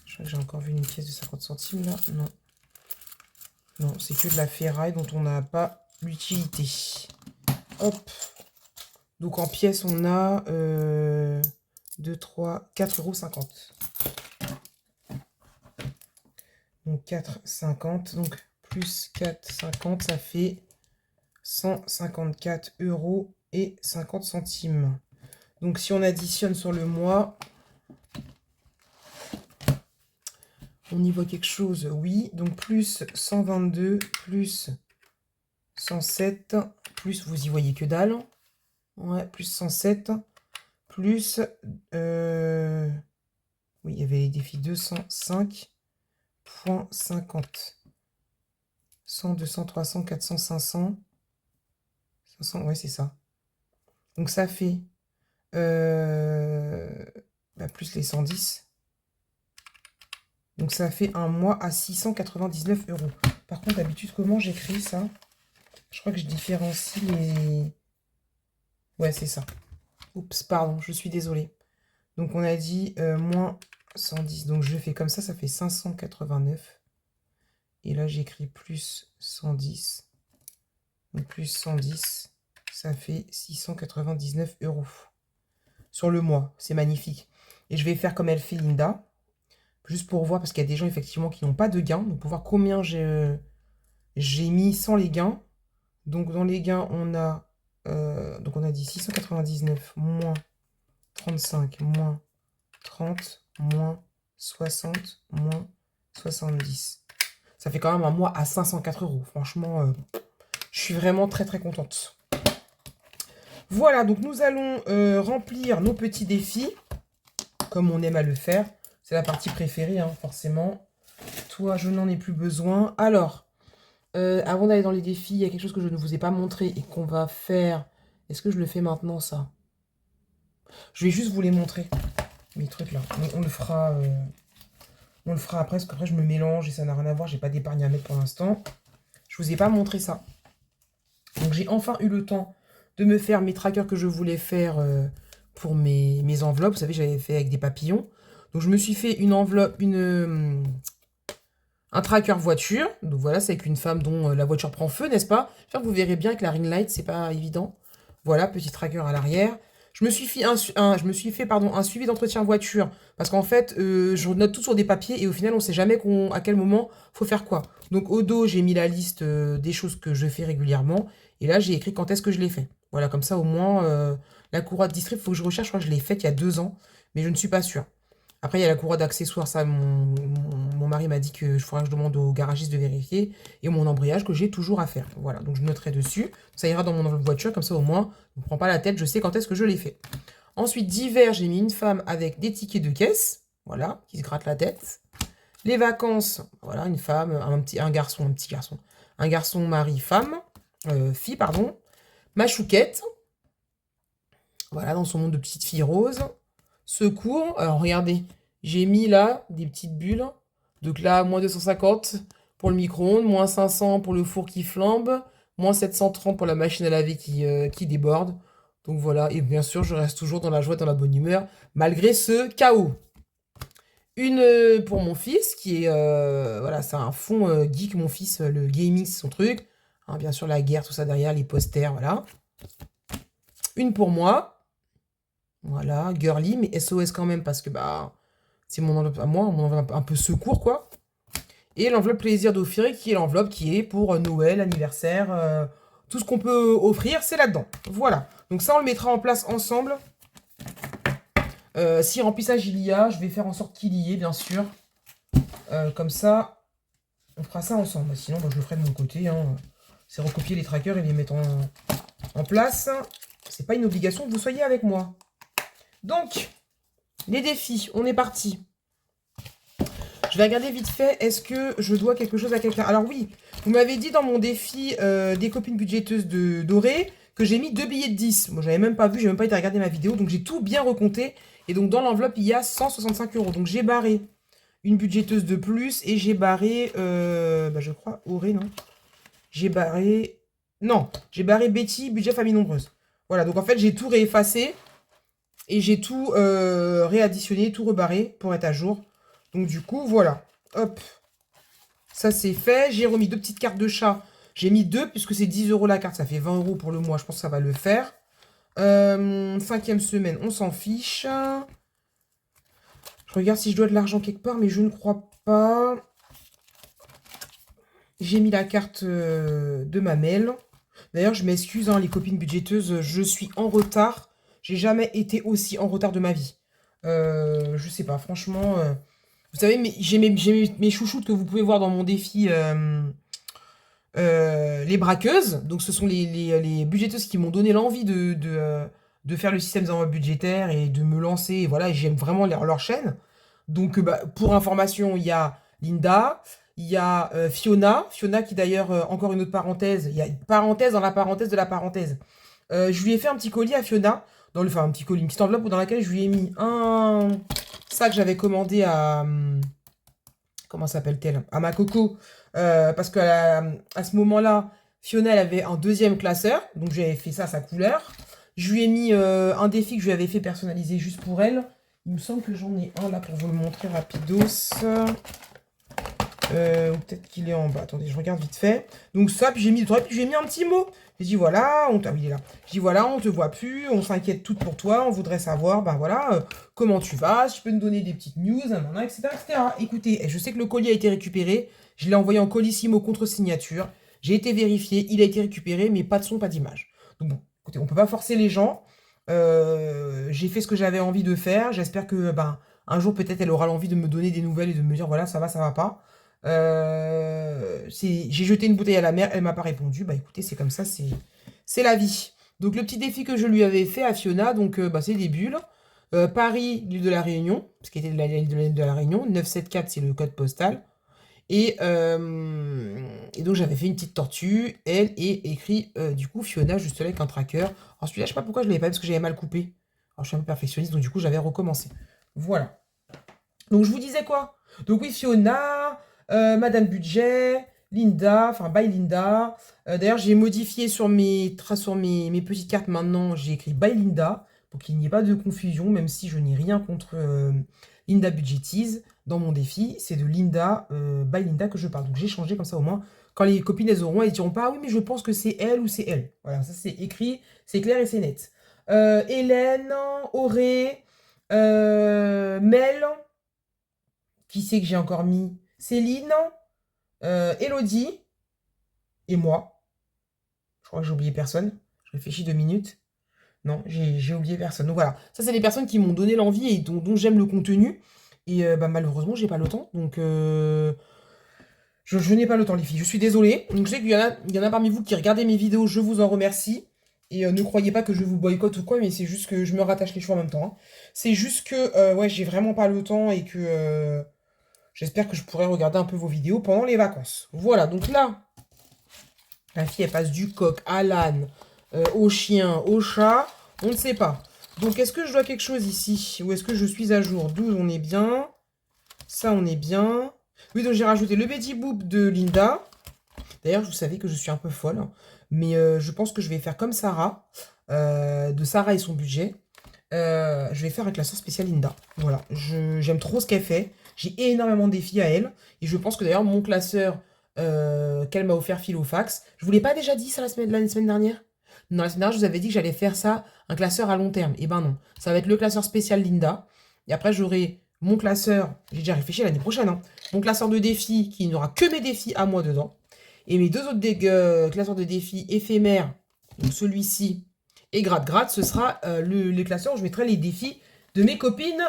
Je crois que j'ai encore vu une pièce de 50 centimes là. Non. Non, c'est que de la ferraille dont on n'a pas l'utilité. Hop. Donc en pièces, on a 2, 3, 4,50 €. Donc 4,50. Donc plus 4,50, ça fait 154 € et 50 centimes. Donc si on additionne sur le mois, on y voit quelque chose, oui. Donc plus 122, plus 107, plus, vous y voyez que dalle. Ouais, plus 107, plus... oui, il y avait les défis 205,50. 100, 200, 300, 400, 500. 500, ouais, c'est ça. Donc ça fait... plus les 110. Donc ça fait un mois à 699 €. Par contre, d'habitude, comment j'écris ça? Je crois que je différencie les... Ouais, c'est ça. Oups, pardon, je suis désolée. Donc on a dit moins 110. Donc je fais comme ça fait 589. Et là, j'écris plus 110. Donc plus 110, ça fait 699 € sur le mois. C'est magnifique. Et je vais faire comme elle fait Linda. Juste pour voir, parce qu'il y a des gens effectivement qui n'ont pas de gains. Donc pour voir combien j'ai mis sans les gains. Donc dans les gains, on a dit 699 moins 35 moins 30 moins 60 moins 70. Ça fait quand même un mois à 504 €. Franchement, je suis vraiment très très contente. Voilà, donc nous allons remplir nos petits défis, comme on aime à le faire. C'est la partie préférée, hein, forcément. Toi, je n'en ai plus besoin. Alors, avant d'aller dans les défis, il y a quelque chose que je ne vous ai pas montré et qu'on va faire. Est-ce que je le fais maintenant, ça? Je vais juste vous les montrer, mes trucs là. On le fera après, parce qu'après je me mélange et ça n'a rien à voir. J'ai pas d'épargne à mettre pour l'instant. Je vous ai pas montré ça. Donc j'ai enfin eu le temps de me faire mes trackers que je voulais faire pour mes enveloppes. Vous savez, j'avais fait avec des papillons. Donc je me suis fait une enveloppe, un tracker voiture. Donc voilà, c'est avec une femme dont la voiture prend feu, n'est-ce pas? J'espère que vous verrez bien que la ring light, c'est pas évident. Voilà, petit tracker à l'arrière. Je me suis fait un suivi d'entretien voiture. Parce qu'en fait, je note tout sur des papiers et au final, on ne sait jamais à quel moment faut faire quoi. Donc au dos, j'ai mis la liste des choses que je fais régulièrement. Et là, j'ai écrit quand est-ce que je l'ai fait. Voilà, comme ça, au moins, la courroie de district, il faut que je recherche. Je crois que je l'ai faite il y a 2 ans, mais je ne suis pas sûre. Après, il y a la courroie d'accessoires. Ça, mon mari m'a dit que je ferai que je demande au garagiste de vérifier. Et mon embrayage que j'ai toujours à faire. Voilà, donc je noterai dessus. Ça ira dans mon enveloppe voiture. Comme ça, au moins, je ne me prends pas la tête. Je sais quand est-ce que je l'ai fait. Ensuite, d'hiver, j'ai mis une femme avec des tickets de caisse. Voilà, qui se gratte la tête. Les vacances, voilà, une femme, un garçon, un garçon, mari, femme, fille, pardon. Ma chouquette, voilà, dans son monde de petite fille rose. Secours, alors regardez, j'ai mis là des petites bulles. Donc là, moins 250 pour le micro-ondes, moins 500 pour le four qui flambe, moins 730 pour la machine à laver qui déborde. Donc voilà, et bien sûr, je reste toujours dans la joie, dans la bonne humeur, malgré ce chaos. Une pour mon fils, qui est, voilà, c'est un fond geek, mon fils, le gaming, c'est son truc. Hein, bien sûr, la guerre, tout ça derrière, les posters, voilà. Une pour moi, voilà, girly, mais SOS quand même, parce que, bah, c'est mon enveloppe à moi, mon enveloppe un peu secours, quoi. Et l'enveloppe plaisir d'offrir, qui est l'enveloppe qui est pour Noël, anniversaire, tout ce qu'on peut offrir, c'est là-dedans. Voilà, donc ça, on le mettra en place ensemble. Si remplissage il y a, je vais faire en sorte qu'il y ait, bien sûr. Comme ça, on fera ça ensemble. Sinon, bah, je le ferai de mon côté. Hein. C'est recopier les trackers et les mettre en place. C'est pas une obligation que vous soyez avec moi. Donc, les défis, on est parti. Je vais regarder vite fait, est-ce que je dois quelque chose à quelqu'un? Alors oui, vous m'avez dit dans mon défi des copines budgéteuses de Doré que j'ai mis 2 billets de 10. Moi, j'avais même pas vu, j'ai même pas été regarder ma vidéo, donc j'ai tout bien recompté. Et donc, dans l'enveloppe, il y a 165 €. Donc, j'ai barré une budgéteuse de plus et j'ai barré, bah, je crois, Auré, non? J'ai barré... Non, j'ai barré Betty, budget famille nombreuse. Voilà, donc en fait, j'ai tout réeffacé et j'ai tout réadditionné, tout rebarré pour être à jour. Donc du coup, voilà. Hop. Ça, c'est fait. J'ai remis 2 petites cartes de chat. J'ai mis 2 puisque c'est 10 € la carte. Ça fait 20 € pour le mois. Je pense que ça va le faire. 5e semaine, on s'en fiche. Je regarde si je dois de l'argent quelque part, mais je ne crois pas. J'ai mis la carte de Mamel. D'ailleurs, je m'excuse, hein, les copines budgéteuses, je suis en retard. J'ai jamais été aussi en retard de ma vie. Je sais pas, franchement... vous savez, j'ai mes chouchoutes que vous pouvez voir dans mon défi les braqueuses. Donc, ce sont les budgéteuses qui m'ont donné l'envie de faire le système d'envoi budgétaire et de me lancer. Et voilà, j'aime vraiment leur chaîne. Donc, bah, pour information, il y a Linda, il y a Fiona. Fiona qui d'ailleurs, encore une autre parenthèse. Il y a une parenthèse dans la parenthèse de la parenthèse. Je lui ai fait un petit colis à Fiona. Enfin, un petit colis, une petite enveloppe dans laquelle je lui ai mis un sac que j'avais commandé à... Comment s'appelle-t-elle? À ma coco. Parce qu'à ce moment-là, Fiona, elle avait un 2e classeur. Donc, j'avais fait ça à sa couleur. Je lui ai mis un défi que je lui avais fait personnaliser juste pour elle. Il me semble que j'en ai un là pour vous le montrer rapidos. Ou peut-être qu'il est en bas. Attendez, je regarde vite fait. Donc ça, puis j'ai mis un petit mot. J'ai dit voilà, ah oui, il est là. J'ai dit voilà, on te voit plus, on s'inquiète toutes pour toi, on voudrait savoir, ben voilà, comment tu vas, si tu peux nous donner des petites news, etc., etc. Écoutez, je sais que le colis a été récupéré. Je l'ai envoyé en colissimo contre-signature. J'ai été vérifié, il a été récupéré, mais pas de son, pas d'image. Donc bon, écoutez, on peut pas forcer les gens. J'ai fait ce que j'avais envie de faire. J'espère que ben, un jour, peut-être, elle aura l'envie de me donner des nouvelles et de me dire voilà, ça va pas. J'ai jeté une bouteille à la mer, elle m'a pas répondu. Bah écoutez, c'est comme ça, c'est la vie. Donc le petit défi que je lui avais fait à Fiona, donc bah, c'est des bulles. Paris, l'île de la Réunion, ce qui était l'île de la Réunion, 974 c'est le code postal. Et donc j'avais fait une petite tortue, elle, et écrit du coup Fiona juste là avec un tracker. Alors celui-là, je sais pas pourquoi je l'avais pas parce que j'avais mal coupé. Alors je suis un peu perfectionniste, donc du coup j'avais recommencé. Voilà. Donc je vous disais quoi? Donc oui, Fiona, Madame Budget, Linda, enfin by Linda. D'ailleurs, j'ai modifié sur mes petites cartes maintenant, j'ai écrit by Linda pour qu'il n'y ait pas de confusion, même si je n'ai rien contre Linda Budgetiz. Dans mon défi, c'est de Linda, by Linda que je parle. Donc j'ai changé comme ça au moins. Quand les copines elles auront, elles diront pas, ah oui, mais je pense que c'est elle ou c'est elle. Voilà, ça c'est écrit, c'est clair et c'est net. Hélène, Auré, Mel. Qui c'est que j'ai encore mis? Céline, Elodie et moi. Je crois que j'ai oublié personne. Je réfléchis 2 minutes. Non, j'ai oublié personne. Donc voilà, ça c'est les personnes qui m'ont donné l'envie et dont j'aime le contenu. Et bah, malheureusement, j'ai pas le temps. Donc je n'ai pas le temps, les filles. Je suis désolée. Donc je sais qu'il y en a parmi vous qui regardez mes vidéos. Je vous en remercie. Et ne croyez pas que je vous boycotte ou quoi, mais c'est juste que je me rattache les cheveux en même temps, hein. C'est juste que ouais, j'ai vraiment pas le temps et que j'espère que je pourrai regarder un peu vos vidéos pendant les vacances. Voilà, donc là, la fille, elle passe du coq à l'âne, au chien, au chat, on ne sait pas. Donc, est-ce que je dois quelque chose ici? Ou est-ce que je suis à jour? 12, on est bien. Ça, on est bien. Oui, donc j'ai rajouté le Betty Boop de Linda. D'ailleurs, vous savez que je suis un peu folle. Mais je pense que je vais faire comme Sarah, de Sarah et son budget. Je vais faire un classeur spécial Linda. Voilà, j'aime trop ce qu'elle fait. J'ai énormément de défis à elle. Et je pense que d'ailleurs, mon classeur qu'elle m'a offert Filofax, je vous l'ai pas déjà dit ça la semaine dernière? Non, la semaine dernière, je vous avais dit que j'allais faire ça, un classeur à long terme. Et ben non, ça va être le classeur spécial Linda. Et après, j'aurai mon classeur, j'ai déjà réfléchi l'année prochaine, hein, mon classeur de défis qui n'aura que mes défis à moi dedans. Et mes deux autres classeurs de défis éphémères, donc celui-ci et gratte-gratte, ce sera les classeurs où je mettrai les défis de mes copines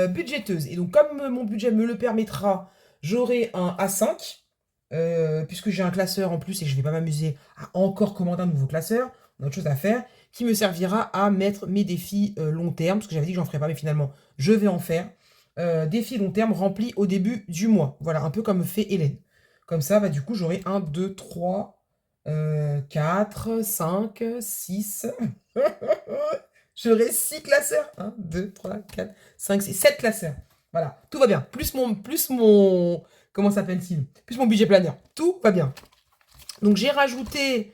budgéteuses. Et donc, comme mon budget me le permettra, j'aurai un A5, puisque j'ai un classeur en plus et je ne vais pas m'amuser à encore commander un nouveau classeur. On a autre chose à faire, qui me servira à mettre mes défis long terme, parce que j'avais dit que j'en ferais pas, mais finalement, je vais en faire. Défis long terme remplis au début du mois. Voilà, un peu comme fait Hélène. Comme ça, bah, du coup, j'aurai 1, 2, 3, 4, 5, 6. J'aurai 6 classeurs. 1, 2, 3, 4, 5, 6, 7 classeurs. Voilà, tout va bien. Plus mon, comment s'appelle-t-il? Plus mon budget planner. Tout va bien. Donc, j'ai rajouté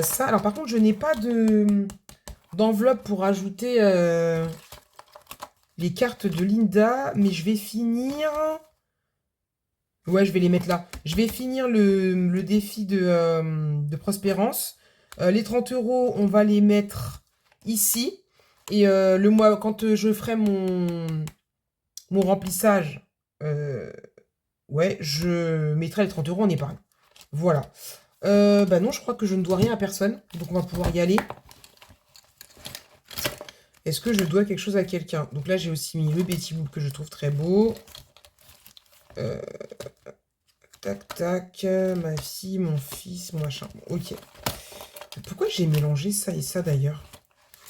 ça. Alors, par contre, je n'ai pas d'enveloppe pour ajouter les cartes de Linda. Mais je vais finir... Ouais, je vais les mettre là. Je vais finir le défi de Prospérance. Les 30 euros, on va les mettre ici. Et le mois, quand je ferai mon remplissage, ouais, je mettrai les 30 euros en épargne. Voilà. Bah non, je crois que je ne dois rien à personne. Donc on va pouvoir y aller. Est-ce que je dois quelque chose à quelqu'un? Donc là, j'ai aussi mis le Betty Boop que je trouve très beau. Tac, tac. Ma fille, mon fils, mon machin. Ok. Pourquoi j'ai mélangé ça et ça d'ailleurs?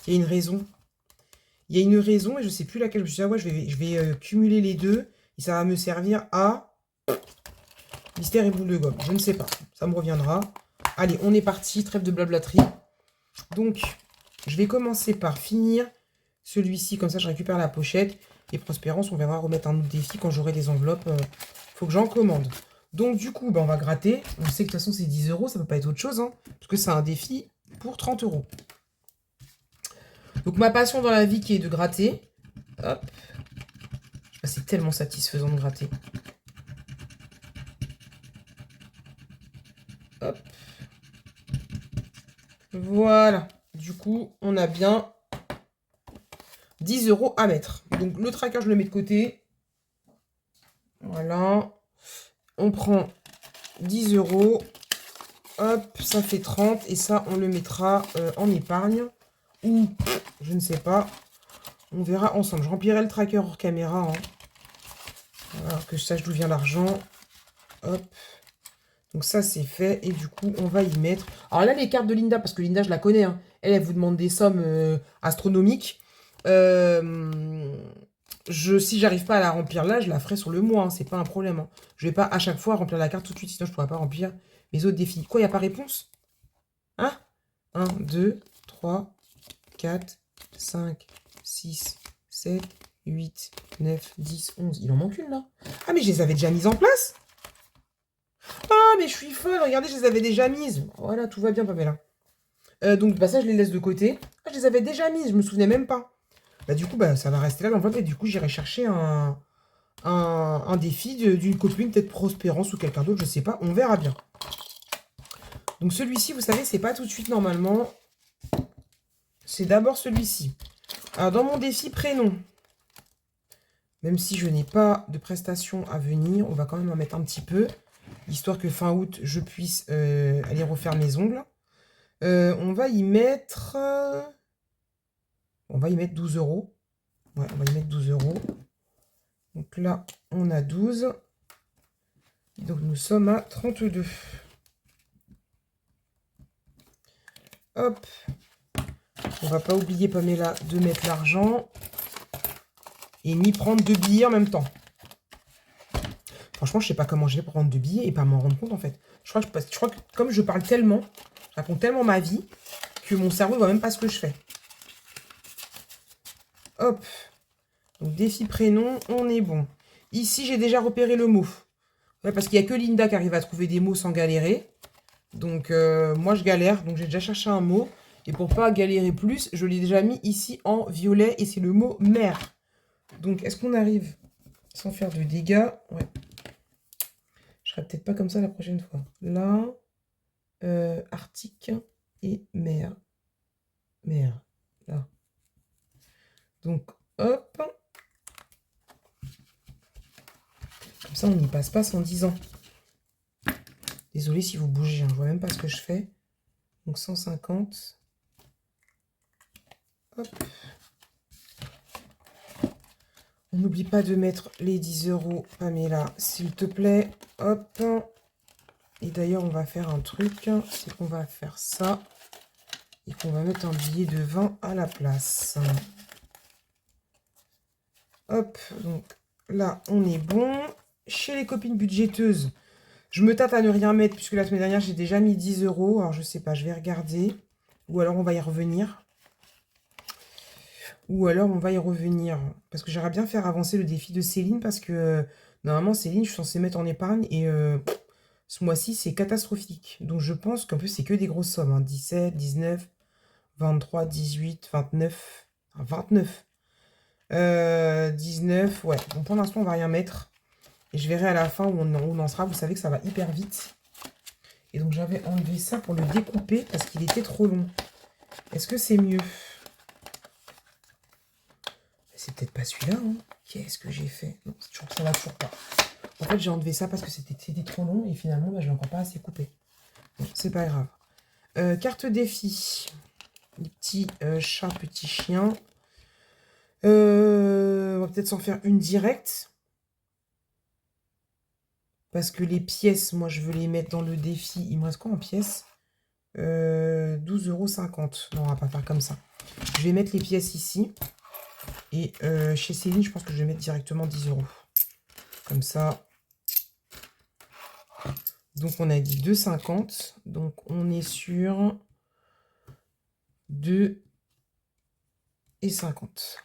Il y a une raison. Il y a une raison et je sais plus laquelle. Je me suis dit, ah ouais, je vais cumuler les deux. Et ça va me servir à mystère et boule de gomme. Je ne sais pas. Ça me reviendra. Allez, on est parti. Trêve de blablaterie. Donc, je vais commencer par finir celui-ci. Comme ça, je récupère la pochette. Et Prospérance, on viendra remettre un autre défi quand j'aurai des enveloppes. Faut que j'en commande. Donc, du coup, bah, on va gratter. On sait que de toute façon, c'est 10 euros. Ça ne peut pas être autre chose. Hein, parce que c'est un défi pour 30 euros. Donc, ma passion dans la vie qui est de gratter. Hop. C'est tellement satisfaisant de gratter. Voilà. Du coup, on a bien 10 € à mettre. Donc, le tracker, je le mets de côté. Voilà. On prend 10 €. Hop, ça fait 30. Et ça, on le mettra en épargne. Ou, je ne sais pas. On verra ensemble. Je remplirai le tracker hors caméra. Hein. Voilà, que je sache d'où vient l'argent. Hop. Donc ça, c'est fait. Et du coup, on va y mettre... Alors là, les cartes de Linda, parce que Linda, je la connais. Hein. Elle vous demande des sommes astronomiques. Si j'arrive pas à la remplir là, je la ferai sur le mois. Hein. C'est pas un problème. Hein. Je vais pas à chaque fois remplir la carte tout de suite. Sinon, je pourrais pas remplir mes autres défis. Quoi, il n'y a pas réponse? Hein? 1, 2, 3, 4, 5, 6, 7, 8, 9, 10, 11. Il en manque une là. Ah, mais je les avais déjà mises en place. Ah, mais je suis folle. Regardez, je les avais déjà mises. Voilà, tout va bien, Pamela. Donc, bah, ça, je les laisse de côté. Ah, je les avais déjà mises. Je me souvenais même pas. Bah, du coup, bah, ça va rester là l'enveloppe. Et du coup, j'irai chercher un défi d'une copine, peut-être Prospérance ou quelqu'un d'autre. Je sais pas. On verra bien. Donc, celui-ci, vous savez, c'est pas tout de suite normalement. C'est d'abord celui-ci. Alors, dans mon défi prénom, même si je n'ai pas de prestations à venir, on va quand même en mettre un petit peu, histoire que fin août, je puisse aller refaire mes ongles. On va y mettre... on va y mettre 12 €. Ouais, on va y mettre 12 €. Donc là, on a 12. Donc nous sommes à 32. Hop. On va pas oublier, Pamela, de mettre l'argent. Et ni prendre 2 billets en même temps. Franchement, je sais pas comment je vais prendre 2 billets et pas m'en rendre compte, en fait. Je crois que comme je parle tellement, je raconte tellement ma vie, que mon cerveau ne voit même pas ce que je fais. Hop. Donc, défi prénom, on est bon. Ici, j'ai déjà repéré le mot. Ouais, parce qu'il n'y a que Linda qui arrive à trouver des mots sans galérer. Donc, moi, je galère. Donc, j'ai déjà cherché un mot. Et pour pas galérer plus, je l'ai déjà mis ici en violet. Et c'est le mot mer. Donc, est-ce qu'on arrive sans faire de dégâts? Ouais. Je serai peut-être pas comme ça la prochaine fois. Là, Arctique et mer. Mer. Là. Donc, hop. Comme ça, on n'y passe pas sans 10 ans. Désolée si vous bougez, hein, je vois même pas ce que je fais. Donc 150. Hop. On n'oublie pas de mettre les 10 €, Pamela, s'il te plaît. Hop. Et d'ailleurs, on va faire un truc. C'est qu'on va faire ça. Et qu'on va mettre un billet de 20 à la place. Hop. Donc là, on est bon. Chez les copines budgéteuses, je me tâte à ne rien mettre puisque la semaine dernière, j'ai déjà mis 10 €. Alors, je sais pas, je vais regarder. Ou alors, on va y revenir. Parce que j'aimerais bien faire avancer le défi de Céline. Parce que normalement, Céline, je suis censée mettre en épargne. Et ce mois-ci, c'est catastrophique. Donc, je pense qu'en plus, c'est que des grosses sommes. Hein. 17, 19, 23, 18, 29. 29. 19, ouais. Donc, pour l'instant, on va rien mettre. Et je verrai à la fin où on en sera. Vous savez que ça va hyper vite. Et donc, j'avais enlevé ça pour le découper parce qu'il était trop long. Est-ce que c'est mieux? C'est peut-être pas celui-là. Hein. Qu'est-ce que j'ai fait? Non, ça va toujours pas. En fait, j'ai enlevé ça parce que c'était trop long. Et finalement, bah, je l'ai encore pas assez coupé. Bon, c'est pas grave. Carte défi. Les petits chats, petits chiens. On va peut-être s'en faire une directe. Parce que les pièces, moi, je veux les mettre dans le défi. Il me reste quoi en pièces? 12,50 €. Non, on va pas faire comme ça. Je vais mettre les pièces ici. Et chez Céline, je pense que je vais mettre directement 10 €. Comme ça. Donc, on a dit 2,50. Donc, on est sur 2,50 €.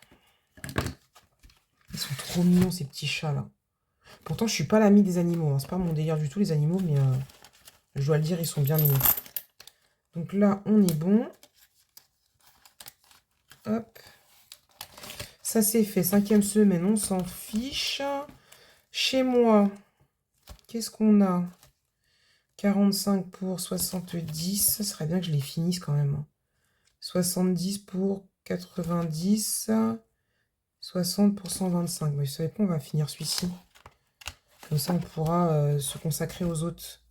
Ils sont trop mignons, ces petits chats-là. Pourtant, je suis pas l'amie des animaux. Hein. C'est pas mon délire du tout, les animaux. Mais je dois le dire, ils sont bien mignons. Donc là, on est bon. Hop. Ça, c'est fait. 5e semaine, on s'en fiche. Chez moi, qu'est-ce qu'on a? 45 pour 70. Ça serait bien que je les finisse quand même. 70 pour 90. 60 pour 125. Vous savez quoi, on va finir celui-ci. Comme ça, on pourra se consacrer aux autres.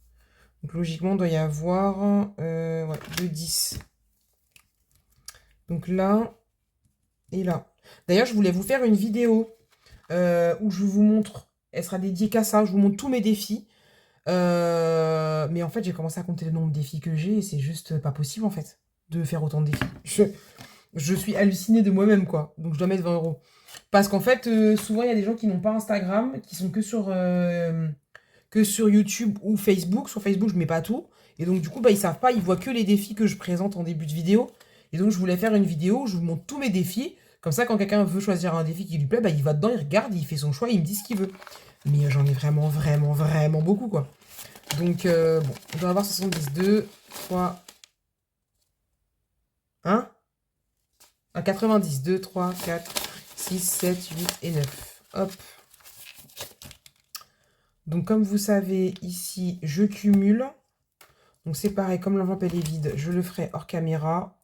Donc, logiquement, il doit y avoir ouais, 2 10. Donc là et là. D'ailleurs, je voulais vous faire une vidéo où je vous montre. Elle sera dédiée qu'à ça. Je vous montre tous mes défis. Mais en fait, j'ai commencé à compter le nombre de défis que j'ai et c'est juste pas possible, en fait, de faire autant de défis. Je suis hallucinée de moi-même, quoi. Donc, je dois mettre 20 €. Parce qu'en fait, souvent, il y a des gens qui n'ont pas Instagram, qui sont que sur YouTube ou Facebook. Sur Facebook, je mets pas tout. Et donc, du coup, bah, ils savent pas, ils voient que les défis que je présente en début de vidéo. Et donc, je voulais faire une vidéo où je vous montre tous mes défis. Comme ça, quand quelqu'un veut choisir un défi qui lui plaît, bah, il va dedans, il regarde, il fait son choix, il me dit ce qu'il veut. Mais j'en ai vraiment, vraiment, vraiment beaucoup, quoi. Donc, bon, on doit avoir 72, 3, 1, à 90, 2, 3, 4, 6, 7, 8 et 9. Hop. Donc, comme vous savez, ici, je cumule. Donc, c'est pareil, comme l'enveloppe, elle est vide, je le ferai hors caméra.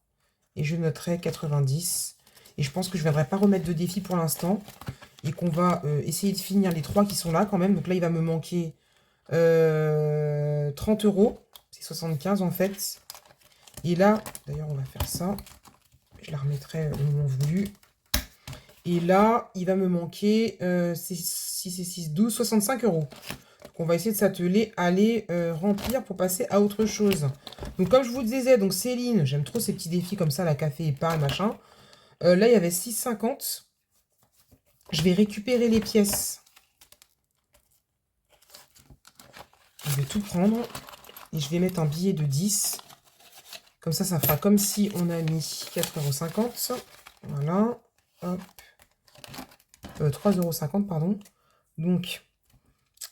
Et je noterai 90. Et je pense que je ne viendrai pas remettre de défi pour l'instant. Et qu'on va essayer de finir les 3 qui sont là quand même. Donc là, il va me manquer 30 €. C'est 75 en fait. Et là, d'ailleurs, on va faire ça. Je la remettrai au moment voulu. Et là, il va me manquer 6 et 6, 12, 65 €. Donc, on va essayer de s'atteler à les remplir pour passer à autre chose. Donc, comme je vous disais, donc Céline, j'aime trop ces petits défis comme ça, la café épargne, machin. Là, il y avait 6,50. Je vais récupérer les pièces. Je vais tout prendre. Et je vais mettre un billet de 10. Comme ça, ça fera comme si on a mis 4,50 €. Voilà. Hop. 3,50 €, pardon. Donc,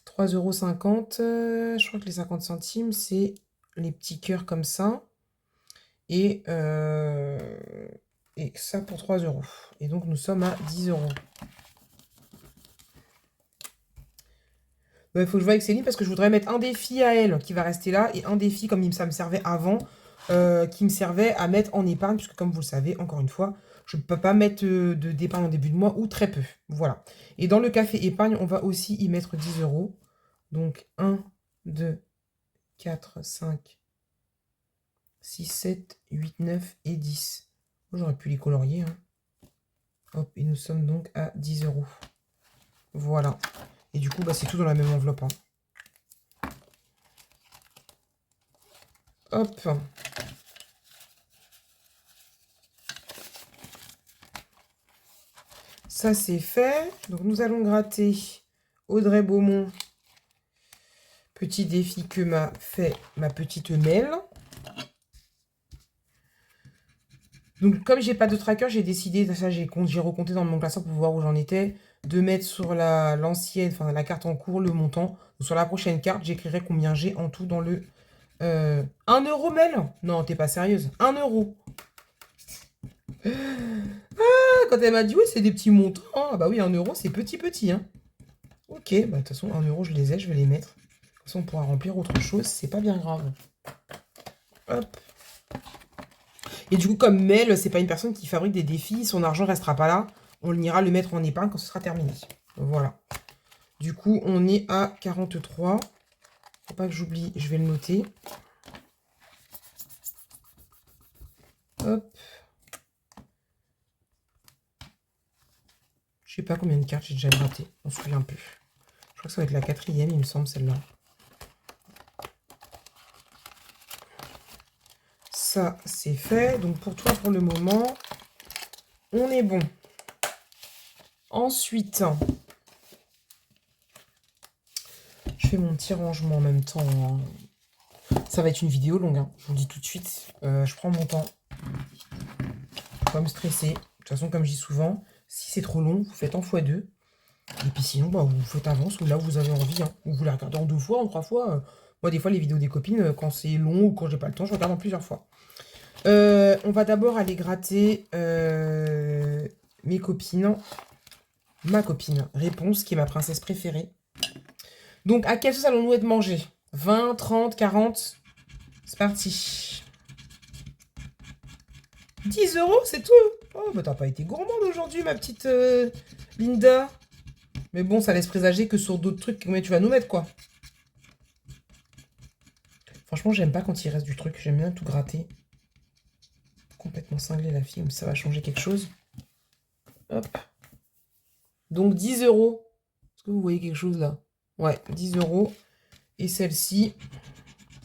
3,50 €. Je crois que les 50 centimes, c'est les petits cœurs comme ça. Et ça pour 3 €. Et donc, nous sommes à 10 €. Il faut que je voie avec Céline parce que je voudrais mettre un défi à elle qui va rester là et un défi comme ça me servait avant, qui me servait à mettre en épargne, puisque comme vous le savez, encore une fois, je ne peux pas mettre d'épargne en début de mois ou très peu. Voilà. Et dans le café épargne, on va aussi y mettre 10 €. Donc 1, 2, 4, 5, 6, 7, 8, 9 et 10. J'aurais pu les colorier. Hein. Hop, et nous sommes donc à 10 €. Voilà. Et du coup, bah, c'est tout dans la même enveloppe. Hein. Hop. Ça, c'est fait. Donc, nous allons gratter Audrey Beaumont. Petit défi que m'a fait ma petite Mel. Donc, comme j'ai pas de tracker, j'ai décidé, ça j'ai recompté dans mon classeur pour voir où j'en étais, de mettre sur l'ancienne, enfin la carte en cours, le montant. Donc, sur la prochaine carte, j'écrirai combien j'ai en tout dans le... 1 € Mel? Non, t'es pas sérieuse. 1 €. Ah, quand elle m'a dit, oui, c'est des petits montants. Ah bah oui, 1 €, c'est petit, hein. Ok, bah de toute façon, 1 € je les ai, je vais les mettre. Comme ça, on pourra remplir autre chose, c'est pas bien grave. Hop. Et du coup, comme Mel, c'est pas une personne qui fabrique des défis, son argent restera pas là. On ira le mettre en épargne quand ce sera terminé. Voilà. Du coup, on est à 43. Faut pas que j'oublie, je vais le noter. Hop. Je sais pas combien de cartes j'ai déjà gratté. On se souvient plus. Je crois que ça va être la 4e, il me semble, celle-là. Ça, c'est fait. Donc, pour toi, pour le moment, on est bon. Ensuite, je fais mon petit rangement en même temps. Hein. Ça va être une vidéo longue, hein. Je vous le dis tout de suite. Je prends mon temps. Faut pas me stresser. De toute façon, comme je dis souvent, si c'est trop long, vous faites en x2. Et puis sinon, bah, vous faites avance ou là où vous avez envie. Hein. Ou vous la regardez en 2 fois, en 3 fois. Moi, des fois, les vidéos des copines, quand c'est long ou quand j'ai pas le temps, je regarde en plusieurs fois. On va d'abord aller gratter mes copines. Ma copine, Réponse, qui est ma princesse préférée. Donc, à quelle sauce allons-nous être mangés? 20, 30, 40. C'est parti. 10 euros, c'est tout. Oh, bah t'as pas été gourmande aujourd'hui, ma petite Linda. Mais bon, ça laisse présager que sur d'autres trucs, mais tu vas nous mettre, quoi. Franchement, j'aime pas quand il reste du truc. J'aime bien tout gratter. Complètement cinglé, la fille. Mais ça va changer quelque chose. Hop. Donc, 10 euros. Est-ce que vous voyez quelque chose, là? Ouais, 10 euros. Et celle-ci...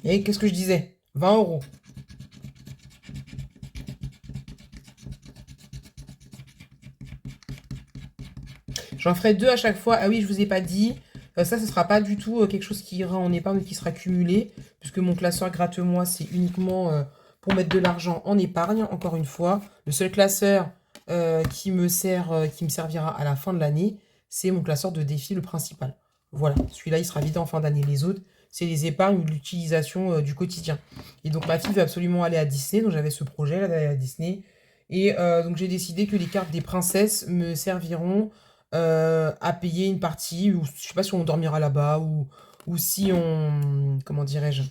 Et qu'est-ce que je disais? 20 euros. J'en ferai 2 à chaque fois. Ah oui, je vous ai pas dit. Ça, ce sera pas du tout quelque chose qui ira en épargne, qui sera cumulé. Puisque mon classeur gratte-moi, c'est uniquement pour mettre de l'argent en épargne. Encore une fois, le seul classeur qui me servira à la fin de l'année, c'est mon classeur de défi, le principal. Voilà, celui-là, il sera vide en fin d'année. Les autres, c'est les épargnes ou l'utilisation du quotidien. Et donc, ma fille veut absolument aller à Disney. Donc, j'avais ce projet là d'aller à Disney. Et donc, j'ai décidé que les cartes des princesses me serviront à payer une partie, ou je sais pas si on dormira là-bas, ou si on, comment dirais-je,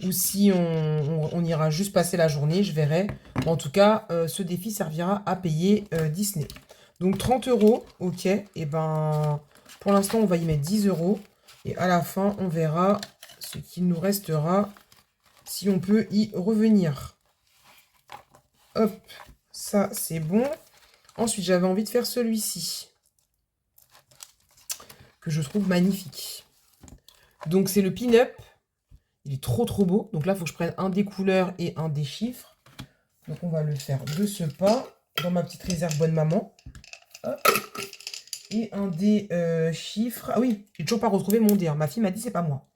ou si on ira juste passer la journée, je verrai. En tout cas, ce défi servira à payer Disney. Donc 30 euros, ok, et ben pour l'instant on va y mettre 10 euros, et à la fin on verra ce qu'il nous restera, si on peut y revenir. Hop, ça c'est bon. Ensuite j'avais envie de faire celui-ci, que je trouve magnifique. Donc c'est le pin-up. Il est trop trop beau. Donc là, il faut que je prenne un des couleurs et un des chiffres. Donc on va le faire de ce pas, dans ma petite réserve bonne maman. Hop. Et un des chiffres. Ah oui, j'ai toujours pas retrouvé mon dé. Ma fille m'a dit c'est pas moi.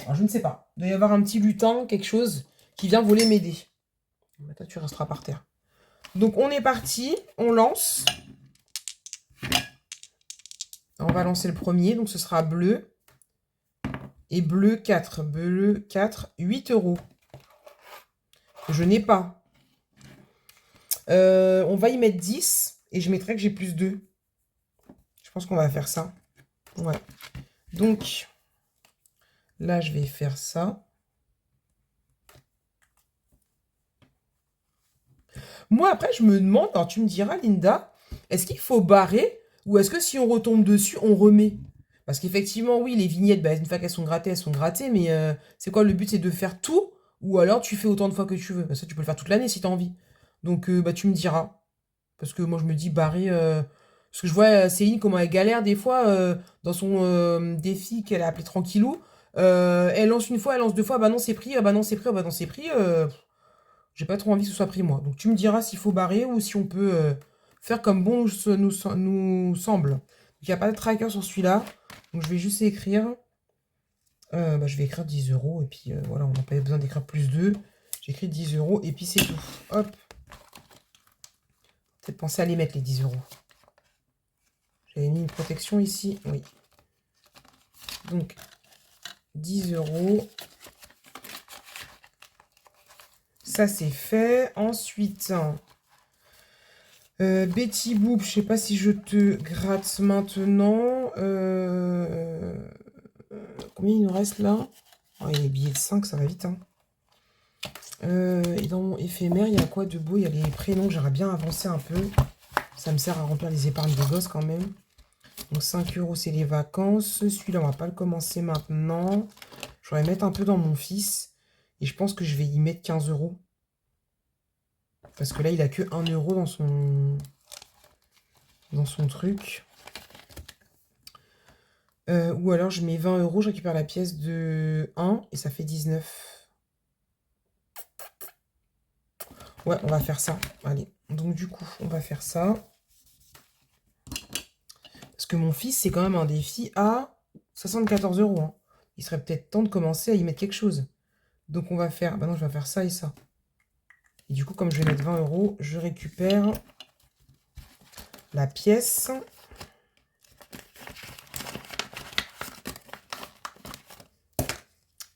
Alors je ne sais pas. Il doit y avoir un petit lutin, quelque chose, qui vient voler mes dés. Toi, tu resteras par terre. Donc on est parti, on lance. On va lancer le premier, donc ce sera bleu. Et bleu 4. Bleu 4, 8 euros. Je n'ai pas. On va y mettre 10. Et je mettrai que j'ai plus 2. Je pense qu'on va faire ça. Ouais. Donc, là, je vais faire ça. Moi, après, je me demande, alors tu me diras, Linda, est-ce qu'il faut barrer ou est-ce que si on retombe dessus, on remet? Parce qu'effectivement, oui, les vignettes, bah, une fois qu'elles sont grattées, elles sont grattées. Mais c'est quoi, le but, c'est de faire tout? Ou alors, tu fais autant de fois que tu veux. Bah, ça, tu peux le faire toute l'année si tu as envie. Donc, bah, tu me diras. Parce que moi, je me dis, barrer... Parce que je vois Céline, comment elle galère des fois dans son défi qu'elle a appelé Tranquillou. Elle lance une fois, elle lance deux fois, ah bah non, c'est pris, ah bah non, c'est pris, ah bah non, c'est pris. J'ai pas trop envie que ce soit pris, moi. Donc, tu me diras s'il faut barrer ou si on peut faire comme bon nous semble. Donc, il n'y a pas de tracker sur celui-là. Donc, je vais juste écrire. Bah, je vais écrire 10 euros. Et puis, voilà, on n'a pas besoin d'écrire plus 2. J'écris 10 euros et puis c'est tout. Hop. Peut-être penser à les mettre, les 10 euros. J'avais mis une protection ici. Oui. Donc, 10 euros. Ça, c'est fait. Ensuite, Betty Boop, je sais pas si je te gratte maintenant. Combien il nous reste là? Oh, il y a les billets de 5, ça va vite. Hein. Et dans mon éphémère, il y a quoi de beau? Il y a les prénoms, j'aimerais bien avancer un peu. Ça me sert à remplir les épargnes de gosses quand même. Donc 5 euros, c'est les vacances. Celui-là, on va pas le commencer maintenant. Je vais mettre un peu dans mon fils. Et je pense que je vais y mettre 15 euros. Parce que là, il a que 1 euro dans son truc. Ou alors, je mets 20 euros, je récupère la pièce de 1 et ça fait 19. Ouais, on va faire ça. Allez. Donc, du coup, on va faire ça. Parce que mon fils, c'est quand même un défi à 74 euros. Hein. Il serait peut-être temps de commencer à y mettre quelque chose. Donc, on va faire... Bah non, je vais faire ça et ça. Et du coup, comme je vais mettre 20 euros, je récupère la pièce.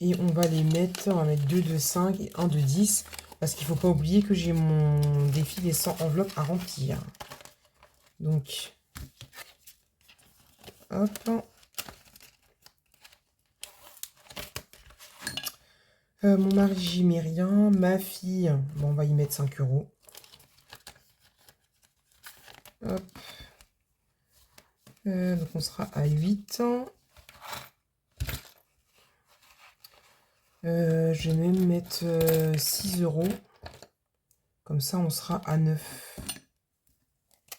Et on va les mettre, on va mettre 2 de 5 et 1 de 10. Parce qu'il ne faut pas oublier que j'ai mon défi des 100 enveloppes à remplir. Donc, hop. Mon mari, j'y mets rien. Ma fille, bon, on va y mettre 5 €. Hop. Donc on sera à 8. Je vais même mettre 6 €. Comme ça, on sera à 9.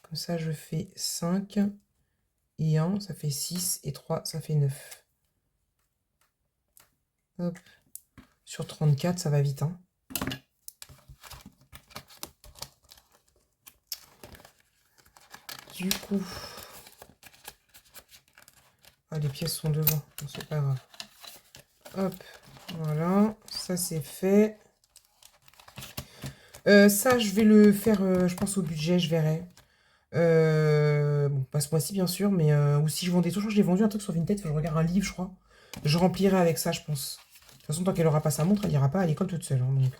Comme ça, je fais 5 et 1, ça fait 6 et 3, ça fait 9. Hop. Sur 34, ça va vite, hein. Du coup, ah, les pièces sont devant, bon, c'est pas grave. Hop, voilà, ça c'est fait. Ça, je vais le faire, je pense, au budget, je verrai. Bon, pas ce mois-ci, bien sûr, mais ou si je vends des trucs, je crois que j'ai vendu un truc sur Vinted, faut que je regarde un livre, je crois. Je remplirai avec ça, je pense. De toute façon, tant qu'elle aura pas sa montre, elle ira pas à l'école toute seule, hein, donc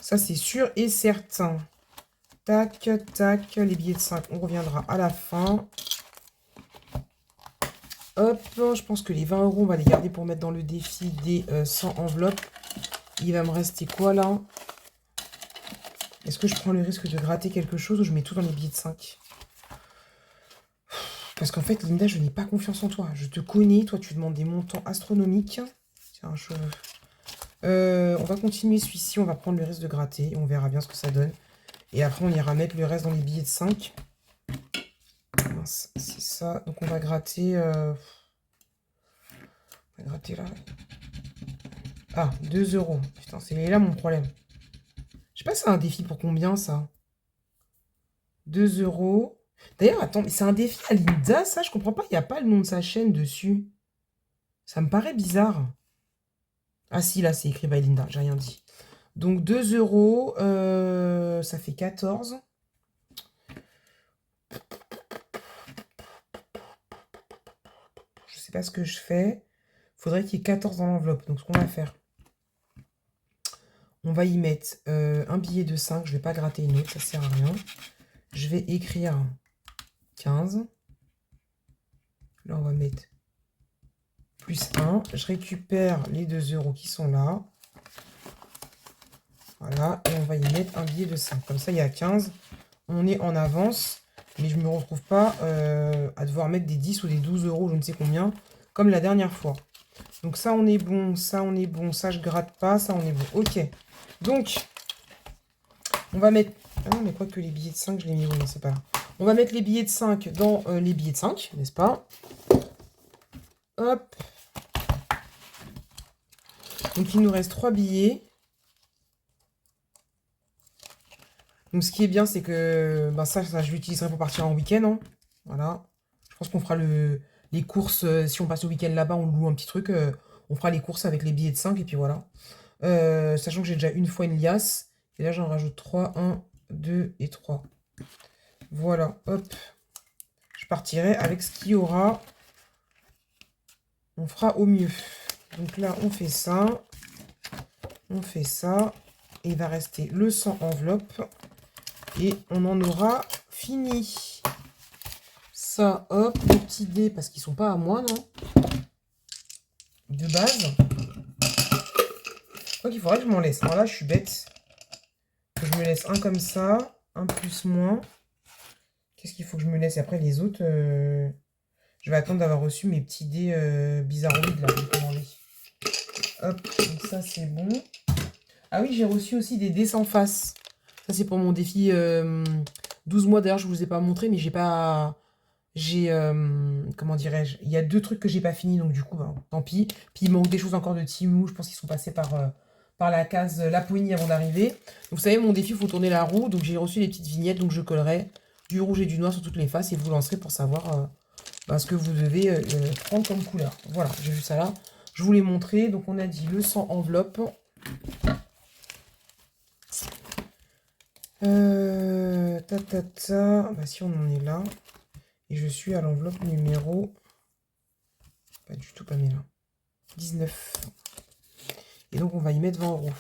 ça, c'est sûr et certain. Tac, tac, les billets de 5, on reviendra à la fin. Hop, je pense que les 20 €, on va les garder pour mettre dans le défi des 100 enveloppes. Il va me rester quoi, là? Est-ce que je prends le risque de gratter quelque chose ou je mets tout dans les billets de 5? Parce qu'en fait, Linda, je n'ai pas confiance en toi. Je te connais, toi, tu demandes des montants astronomiques. Tiens, on va continuer celui-ci, on va prendre le risque de gratter. Et on verra bien ce que ça donne. Et après, on ira mettre le reste dans les billets de 5. Mince, c'est ça. Donc, on va gratter... on va gratter là. Ah, 2 €. Putain, c'est là mon problème. Je sais pas, c'est un défi pour combien, ça? 2 €. D'ailleurs, attends, mais c'est un défi à Linda, ça? Je comprends pas, il n'y a pas le nom de sa chaîne dessus. Ça me paraît bizarre. Ah si, là, c'est écrit by Linda, j'ai rien dit. Donc 2 €, ça fait 14. Je sais pas ce que je fais. Faudrait qu'il y ait 14 dans l'enveloppe. Donc ce qu'on va faire, on va y mettre un billet de 5. Je vais pas gratter une autre, ça sert à rien. Je vais écrire 15. Là, on va mettre plus 1. Je récupère les 2 € qui sont là. Voilà, et on va y mettre un billet de 5. Comme ça, il y a 15. On est en avance, mais je ne me retrouve pas à devoir mettre des 10 ou des 12 €, je ne sais combien, comme la dernière fois. Donc ça, on est bon, ça, on est bon, ça, je gratte pas, ça, on est bon. Ok, donc, on va mettre... Ah non, mais quoi que les billets de 5, je les mets, oui, c'est pas grave. On va mettre les billets de 5 dans les billets de 5, n'est-ce pas? Hop. Donc, il nous reste 3 billets. Donc, ce qui est bien, c'est que bah, ça, je l'utiliserai pour partir en week-end. Hein. Voilà. Je pense qu'on fera les courses. Si on passe le week-end là-bas, on loue un petit truc. On fera les courses avec les billets de 5 et puis voilà. Sachant que j'ai déjà une fois une liasse. Et là, j'en rajoute 3. 1, 2 et 3. Voilà. Hop. Je partirai avec ce qu'il y aura. On fera au mieux. Donc là, on fait ça. On fait ça. Et il va rester le 100 enveloppe. Et on en aura fini. Ça, hop, les petits dés, parce qu'ils sont pas à moi, non? De base. Je crois qu'il faudrait que je m'en laisse. Alors là, je suis bête. Que je me laisse un comme ça, un plus moins. Qu'est-ce qu'il faut que je me laisse? Et après, les autres, je vais attendre d'avoir reçu mes petits dés bizarroïdes, là, j'ai commandé. Hop, donc ça, c'est bon. Ah oui, j'ai reçu aussi des dés sans face. Ça, c'est pour mon défi 12 mois. D'ailleurs, je vous ai pas montré, mais j'ai pas... comment dirais-je? Il y a 2 trucs que j'ai pas fini, donc du coup, bah, tant pis. Puis il manque des choses encore de Temu. Je pense qu'ils sont passés par la case Laponie avant d'arriver. Donc vous savez, mon défi, il faut tourner la roue. Donc j'ai reçu les petites vignettes, donc je collerai du rouge et du noir sur toutes les faces et vous lancerez pour savoir ce que vous devez prendre comme couleur. Voilà, j'ai vu ça là. Je vous l'ai montré. Donc on a dit le 100 enveloppe. Bah, si on en est là. Et je suis à l'enveloppe numéro... Pas du tout, Pamela. 19. Et donc, on va y mettre 20 €.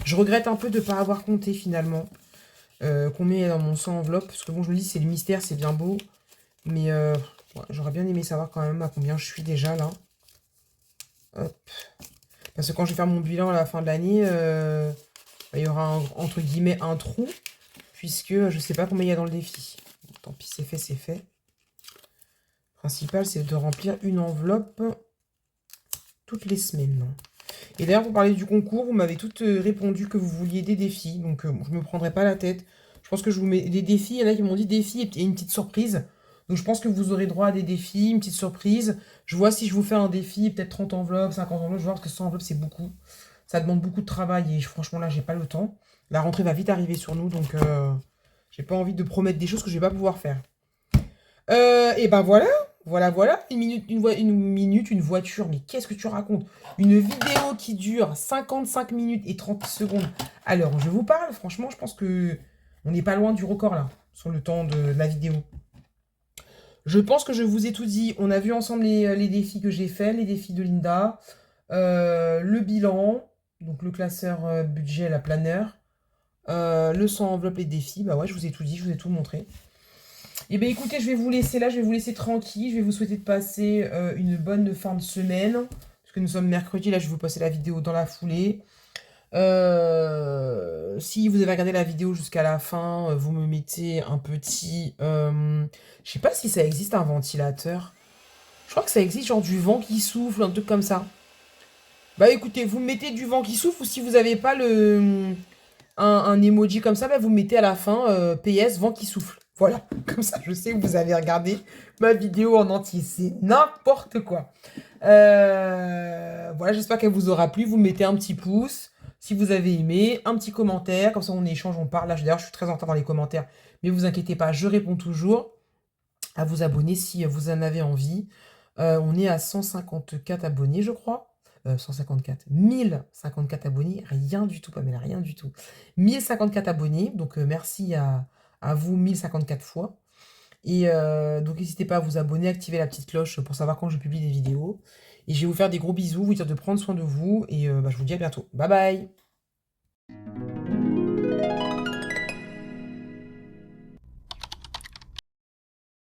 Je regrette un peu de ne pas avoir compté, finalement, combien il y a dans mon 100 enveloppe. Parce que, bon, je me dis, c'est le mystère, c'est bien beau. Mais ouais, j'aurais bien aimé savoir quand même à combien je suis déjà, là. Hop. Parce que quand je vais faire mon bilan à la fin de l'année, il y aura entre guillemets un trou. Puisque je sais pas combien il y a dans le défi. Tant pis, c'est fait, c'est fait. Le principal, c'est de remplir une enveloppe toutes les semaines. Et d'ailleurs, pour parler du concours, vous m'avez toutes répondu que vous vouliez des défis. Donc, je me prendrai pas la tête. Je pense que je vous mets des défis. Il y en a qui m'ont dit défis et une petite surprise. Donc, je pense que vous aurez droit à des défis, une petite surprise. Je vois si je vous fais un défi, peut-être 30 enveloppes, 50 enveloppes. Je vois parce que 100 enveloppes, c'est beaucoup. Ça demande beaucoup de travail et franchement, là, j'ai pas le temps. La rentrée va vite arriver sur nous. Donc, j'ai pas envie de promettre des choses que je vais pas pouvoir faire. Et ben voilà, voilà. Une minute, une voiture. Mais qu'est-ce que tu racontes? Une vidéo qui dure 55 minutes et 30 secondes. Alors, je vous parle, franchement, je pense que on n'est pas loin du record là, sur le temps de la vidéo. Je pense que je vous ai tout dit. On a vu ensemble les défis que j'ai faits, les défis de Linda, le bilan, donc le classeur budget, la planeur, le 100 enveloppe et défis. Bah ouais, je vous ai tout dit, je vous ai tout montré. Eh bien écoutez, je vais vous laisser là, je vais vous laisser tranquille. Je vais vous souhaiter de passer une bonne fin de semaine. Parce que nous sommes mercredi, là je vais vous passer la vidéo dans la foulée. Si vous avez regardé la vidéo jusqu'à la fin, vous me mettez un petit... je sais pas si ça existe un ventilateur. Je crois que ça existe, genre du vent qui souffle, un truc comme ça. Bah écoutez, vous mettez du vent qui souffle ou si vous n'avez pas un emoji comme ça, bah, vous mettez à la fin PS vent qui souffle. Voilà, comme ça je sais que vous avez regardé ma vidéo en entier. C'est n'importe quoi. Voilà, j'espère qu'elle vous aura plu. Vous mettez un petit pouce si vous avez aimé, un petit commentaire, comme ça on échange, on parle. Là d'ailleurs je suis très en retard dans les commentaires, mais vous inquiétez pas, je réponds toujours. À vous abonner si vous en avez envie. On est à 154 abonnés, je crois. 154, 1054 abonnés, rien du tout, Pamela, rien du tout. 1054 abonnés, donc merci à vous 1054 fois. Et donc n'hésitez pas à vous abonner, activer la petite cloche pour savoir quand je publie des vidéos. Et je vais vous faire des gros bisous, vous dire de prendre soin de vous, et je vous dis à bientôt. Bye bye!